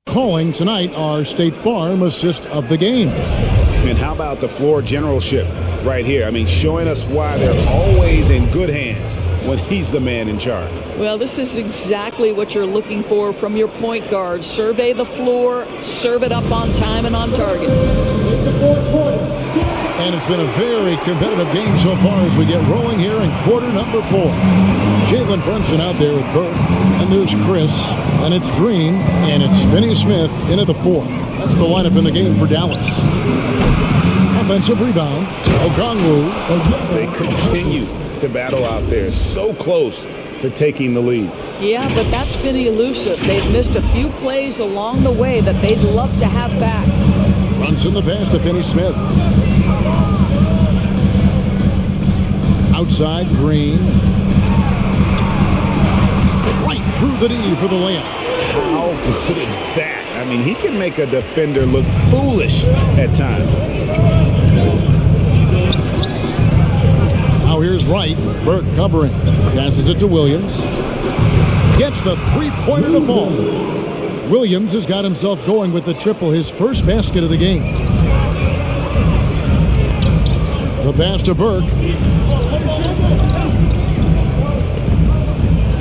calling tonight our State Farm assist of the game. And how about the floor generalship right here? I mean, showing us why they're always in good hands when he's the man in charge. Well, this is exactly what you're looking for from your point guard. Survey the floor, serve it up on time and on target. And it's been a very competitive game so far as we get rolling here in quarter number 4. Jalen Brunson out there with Burke, and there's Chris, and it's Green, and it's Finney Smith into the 4. That's the lineup in the game for Dallas. Offensive rebound, Okongwu. They continue to battle out there, so close to taking the lead. Yeah, but that's been elusive. They've missed a few plays along the way that they'd love to have back. Runs in the pass to Finney Smith. Outside, Green. Right through the D for the layup. How good is that? I mean, he can make a defender look foolish at times. Now here's Wright. Burke covering. Passes it to Williams. Gets the three-pointer to fall. Williams has got himself going with the triple, his first basket of the game. The pass to Burke.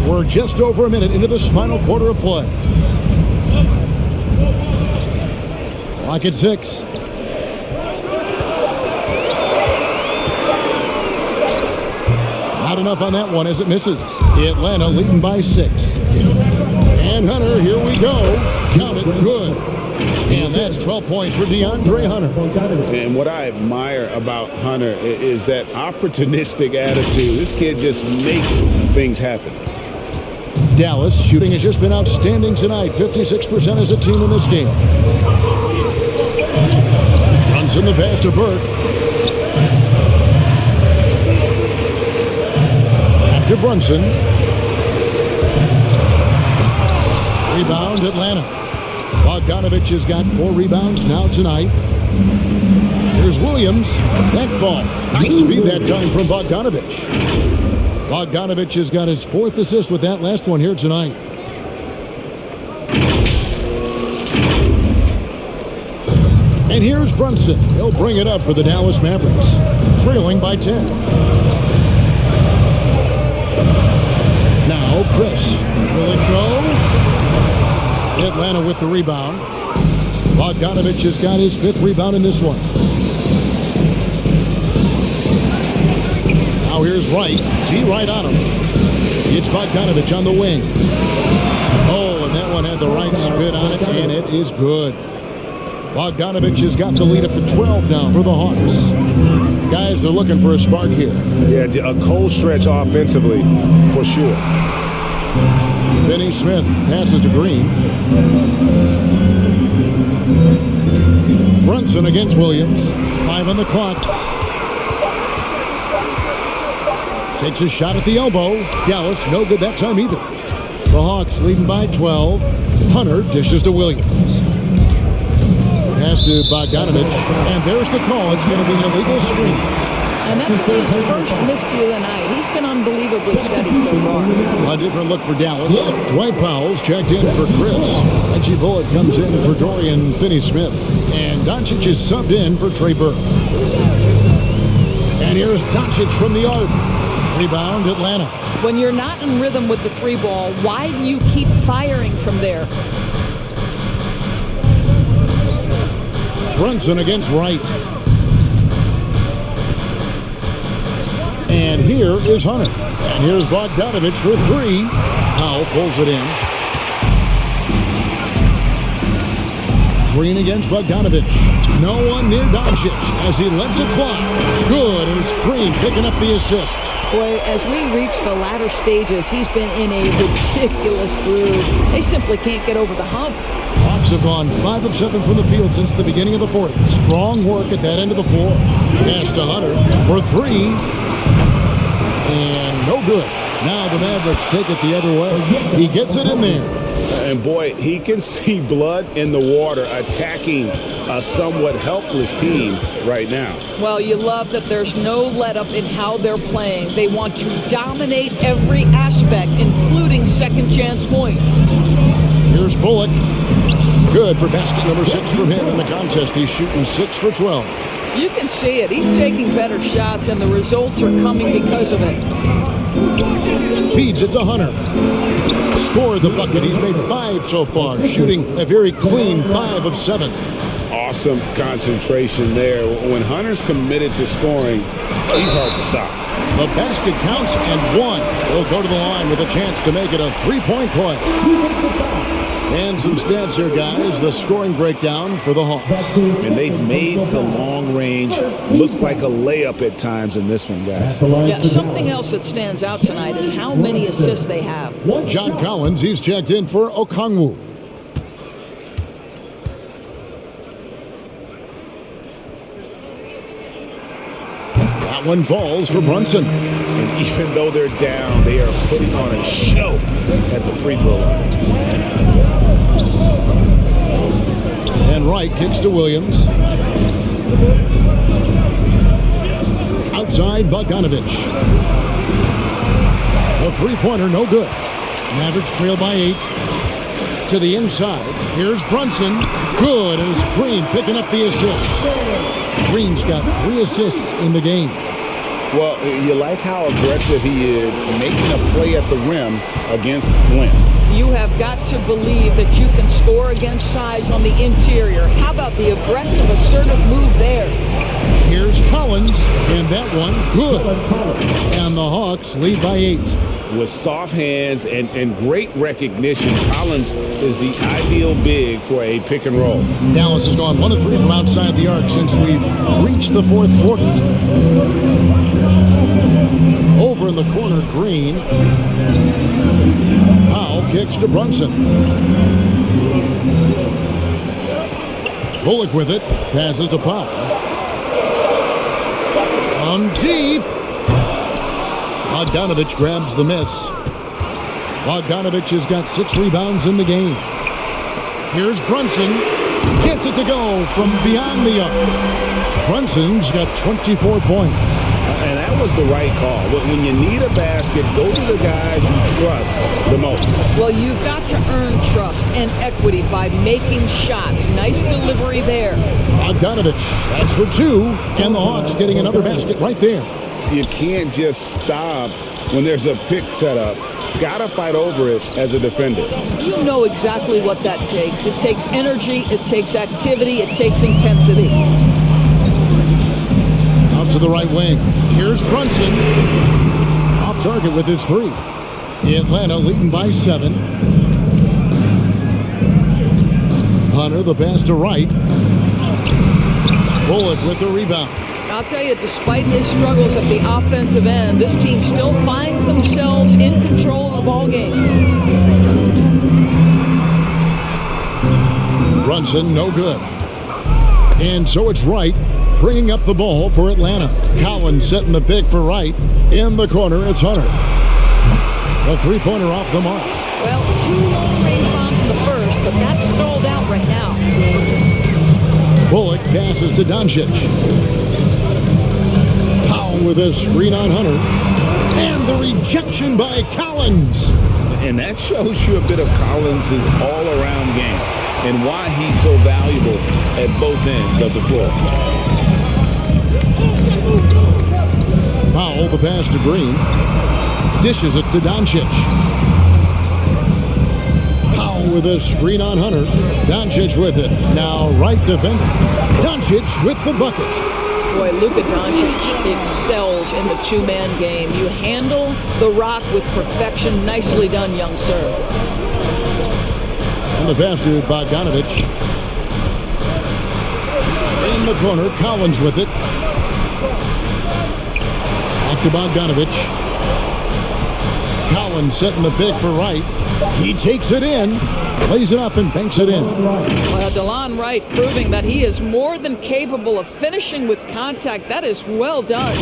We're just over a minute into this final quarter of play. Clock at 6. Not enough on that one as it misses. Atlanta leading by 6. And Hunter, here we go. Count it, good. And that's 12 points for DeAndre Hunter. And what I admire about Hunter is that opportunistic attitude. This kid just makes things happen. Dallas shooting has just been outstanding tonight. 56% as a team in this game. Runs in the pass to Burke. Back to Brunson. Rebound, Atlanta. Bogdanovich has got 4 rebounds now tonight. Here's Williams. That ball. Nice feed that time from Bogdanovich. Bogdanovich has got his 4th assist with that last one here tonight. And here's Brunson. He'll bring it up for the Dallas Mavericks, trailing by 10. Now Chris. Will it go? Atlanta with the rebound. Bogdanovich has got his 5th rebound in this one. Now here's Wright. Right on him. It's Bogdanovich on the wing. Oh, and that one had the right spin on it, and it is good. Bogdanovich has got the lead up to 12 now for the Hawks. Guys are looking for a spark here. Yeah, a cold stretch offensively, for sure. Finney Smith passes to Green. Brunson against Williams. 5 on the clock. Takes a shot at the elbow. Dallas, no good that time either. The Hawks leading by 12. Hunter dishes to Williams. Pass to Bogdanovich. And there's the call. It's going to be an illegal screen. And that's his first miscue of the night. He's been unbelievably steady so far. A different look for Dallas. Dwight Powell's checked in for Chris. Reggie Bullock comes in for Dorian Finney-Smith. And Doncic is subbed in for Trey Burke. And here's Doncic from the arc. Rebound, Atlanta. When you're not in rhythm with the three ball, why do you keep firing from there? Brunson against Wright. And here is Hunter. And here's Bogdanovich for three. Powell pulls it in. Green against Bogdanovich. No one near Doncic as he lets it fly. Good, and it's Green picking up the assist. Boy, as we reach the latter stages, he's been in a ridiculous groove. They simply can't get over the hump. Hawks have gone 5 of 7 from the field since the beginning of the fourth. Strong work at that end of the floor. Pass to Hunter for three. And no good. Now the Mavericks take it the other way. He gets it in there. And boy, he can see blood in the water attacking a somewhat helpless team right now. Well, you love that there's no let-up in how they're playing. They want to dominate every aspect, including second-chance points. Here's Bullock. Good for basket number 6 from him in the contest. He's shooting 6 for 12. You can see it. He's taking better shots, and the results are coming because of it. Feeds it to Hunter. Scored the bucket. He's made 5 so far, shooting a very clean 5 of 7. Awesome concentration there. When Hunter's committed to scoring, he's hard to stop. The basket counts and 1. He'll go to the line with a chance to make it a 3-point play. And some stats here, guys. The scoring breakdown for the Hawks. And they've made the long range look like a layup at times in this one, guys. Yeah, something else that stands out tonight is how many assists they have. John Collins, he's checked in for Okongwu. That one falls for Brunson. And even though they're down, they are putting on a show at the free throw line. And Wright kicks to Williams. Outside Bogdanovich. A three-pointer, no good. Mavericks trail by 8. To the inside. Here's Brunson. Good, and it's Green picking up the assist. Green's got 3 assists in the game. Well, you like how aggressive he is making a play at the rim against length. You have got to believe that you can score against size on the interior. How about the aggressive, assertive move there? Here's Collins, and that one good. And the Hawks lead by 8. With soft hands and great recognition, Collins is the ideal big for a pick and roll. Dallas has gone 1 of 3 from outside the arc since we've reached the fourth quarter. Over in the corner, Green. Powell kicks to Brunson. Bullock with it. Passes to Powell. On deep. Bogdanovich grabs the miss. Bogdanovich has got 6 rebounds in the game. Here's Brunson. Gets it to go from beyond the arc. Brunson's got 24 points. And that was the right call. When you need a basket, go to the guys you trust the most. Well, you've got to earn trust and equity by making shots. Nice delivery there. Bogdanovich, that's for 2. And the Hawks getting another basket right there. You can't just stop when there's a pick set up. Gotta fight over it as a defender. You know exactly what that takes. It takes energy, it takes activity, it takes intensity. Out to the right wing. Here's Brunson. Off target with his 3. Atlanta leading by 7. Hunter, the pass to Wright. Bullock with the rebound. I'll tell you, despite his struggles at the offensive end, this team still finds themselves in control of the ballgame. Brunson, no good. And so it's Wright bringing up the ball for Atlanta. Collins setting the pick for Wright. In the corner, it's Hunter. A 3-pointer off the mark. Well, 2 long-range bombs in the first, but that's stalled out right now. Bullock passes to Doncic. Powell with a screen on Hunter. And the rejection by Collins. And that shows you a bit of Collins' all-around game and why he's so valuable at both ends of the floor. Powell, the pass to Green. Dishes it to Doncic. Powell with a screen on Hunter. Doncic with it. Now right defender. Doncic with the bucket. Boy, Luka Doncic excels in the two-man game. You handle the rock with perfection. Nicely done, young sir. And the pass to Bogdanovich. In the corner, Collins with it. Back to Bogdanovich. Collins setting the pick for Wright. He takes it in, plays it up, and banks it in. Well, DeLon Wright proving that he is more than capable of finishing with contact. That is well done.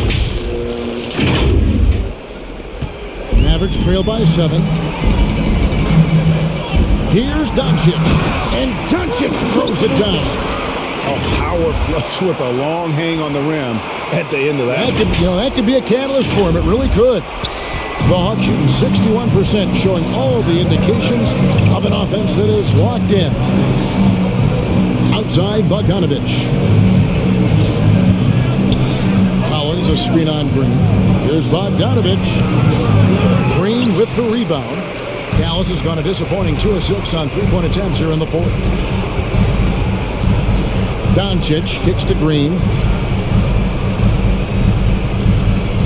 Mavericks trail by 7. Here's Doncic, and Doncic throws it down. A power flush with a long hang on the rim at the end of that. That could be a catalyst for him. It really could. The Hawks shooting 61%, showing all the indications of an offense that is locked in. Outside, Bogdanovich. Collins, a screen on Green. Here's Bogdanovich. Green with the rebound. Dallas has gone a disappointing 2 of 6 on three-point attempts here in the fourth. Doncic kicks to Green.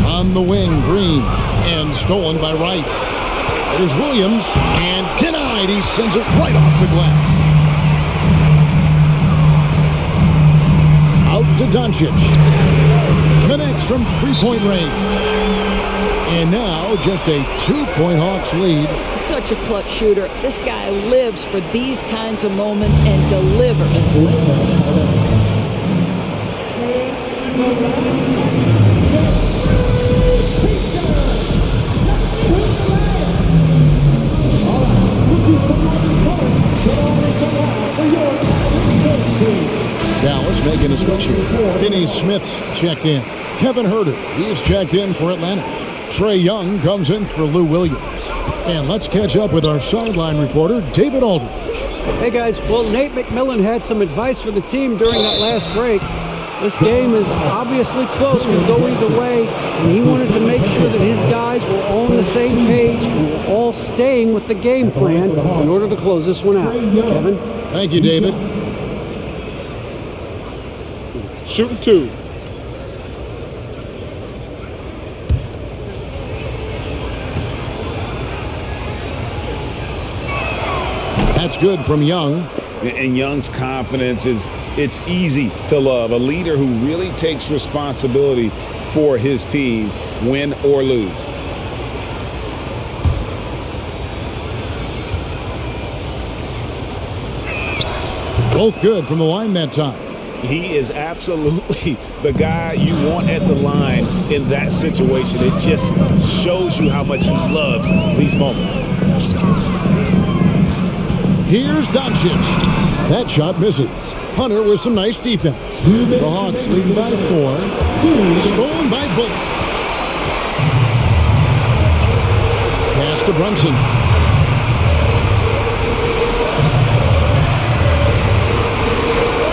On the wing, Green. And stolen by Wright. There's Williams, and denied. He sends it right off the glass. Out to Doncic. Connects from three-point range. And now just a 2-point Hawks lead. Such a clutch shooter. This guy lives for these kinds of moments and delivers. Dallas making a switch here. Finney Smith's checked in. Kevin Huerter, he's checked in for Atlanta. Trae Young comes in for Lou Williams. And let's catch up with our sideline reporter, David Aldridge. Hey guys, well, Nate McMillan had some advice for the team during that last break. This game is obviously close, can go either way, and he wanted to make sure that his guys were all on the same page and were all staying with the game plan in order to close this one out. Kevin? Thank you, David. Shooting 2. That's good from Young. And Young's confidence it's easy to love. A leader who really takes responsibility for his team, win or lose. Both good from the line that time. He is absolutely the guy you want at the line in that situation. It just shows you how much he loves these moments. Here's Doncic. That shot misses. Hunter with some nice defense. The Hawks leading by 4. Stolen by Bullock. Pass to Brunson.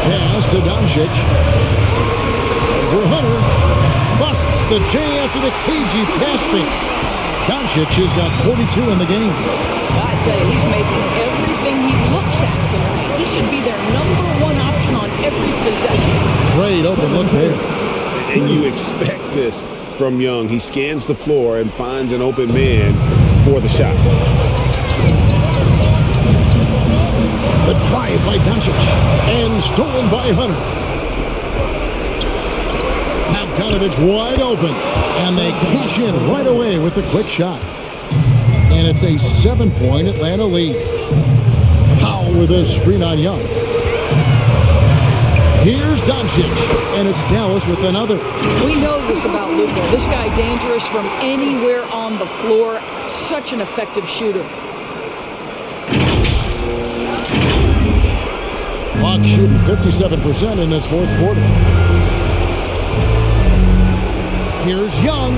Pass to Doncic. Over Hunter. Busts the J after the cagey pass fake. Doncic has got 42 in the game. I tell you, he's making everything he looks at tonight. He should be their #1 option on every possession. Great open look there. And you expect this from Young. He scans the floor and finds an open man for the shot. The drive by Doncic. And stolen by Hunter. Bogdanovich wide open. And they cash in right away with the quick shot. And it's a 7-point Atlanta lead. Powell with a screen on Young. Here's Doncic, and it's Dallas with another. We know this about Luka. This guy dangerous from anywhere on the floor. Such an effective shooter. Hawks shooting 57% in this fourth quarter. Here's Young,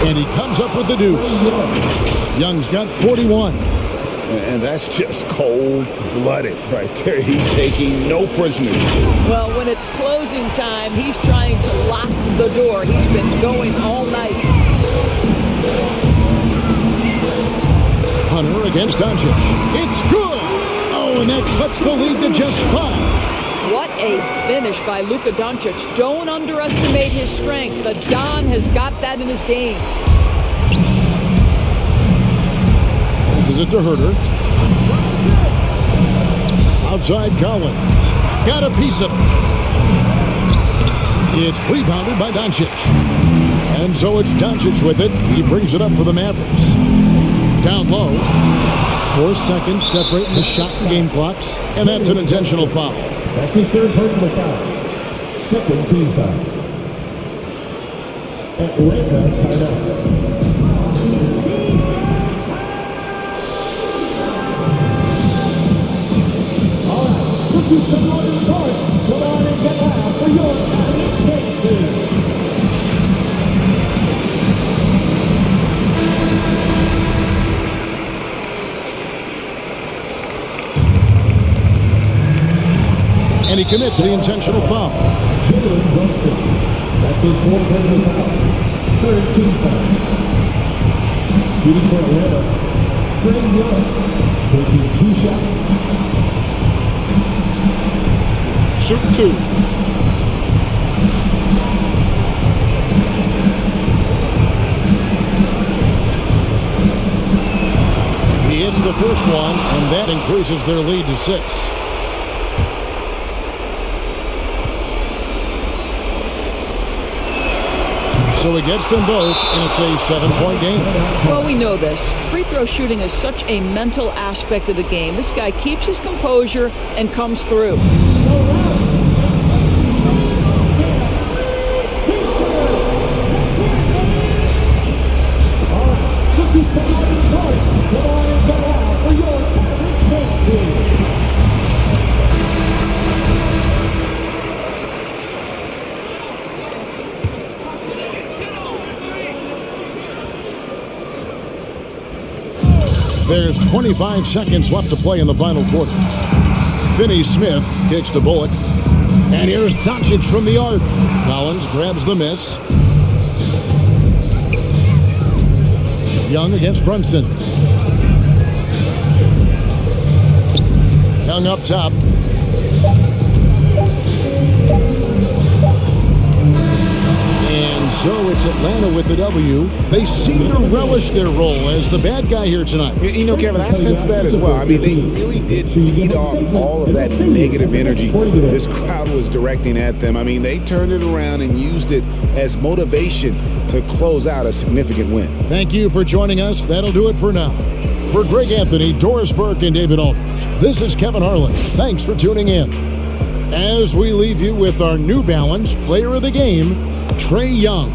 and he comes up with the deuce. Young's got 41. And that's just cold-blooded right there. He's taking no prisoners. Well, when it's closing time, he's trying to lock the door. He's been going all night. Hunter against Doncic. It's good! Oh, and that cuts the lead to just 5. What a finish by Luka Doncic. Don't underestimate his strength. The Don has got that in his game. Passes it to Herter. Outside Collins. Got a piece of it. It's rebounded by Doncic. And so it's Doncic with it. He brings it up for the Mavericks. Down low. 4 seconds separating the shot and game clocks. And that's an intentional foul. That's his third personal foul. Second team foul. Atlanta timeout. Come on and start. Come on and get loud for your Mavericks. And he commits the intentional foul. Jalen Brunson. That's his fourth personal foul. Third team foul. Shooting for Atlanta. Trae Young taking 2 shots. Shoot 2. He hits the first one, and that increases their lead to 6. So he gets them both, and it's a 7-point game. Well, we know this. Free throw shooting is such a mental aspect of the game. This guy keeps his composure and comes through. There's 25 seconds left to play in the final quarter. Finney Smith kicks to Bullock. And here's Doncic from the arc. Collins grabs the miss. Young against Brunson. Young up top. And so it's Atlanta with the W. They seem to relish their role as the bad guy here tonight. You know, Kevin, I sense that as well. I mean, they really did feed off all of that negative energy this crowd was directing at them. I mean, they turned it around and used it as motivation to close out a significant win. Thank you for joining us. That'll do it for now. For Greg Anthony, Doris Burke, and David Aldridge, this is Kevin Harlan. Thanks for tuning in. As we leave you with our New Balance Player of the Game, Trae Young.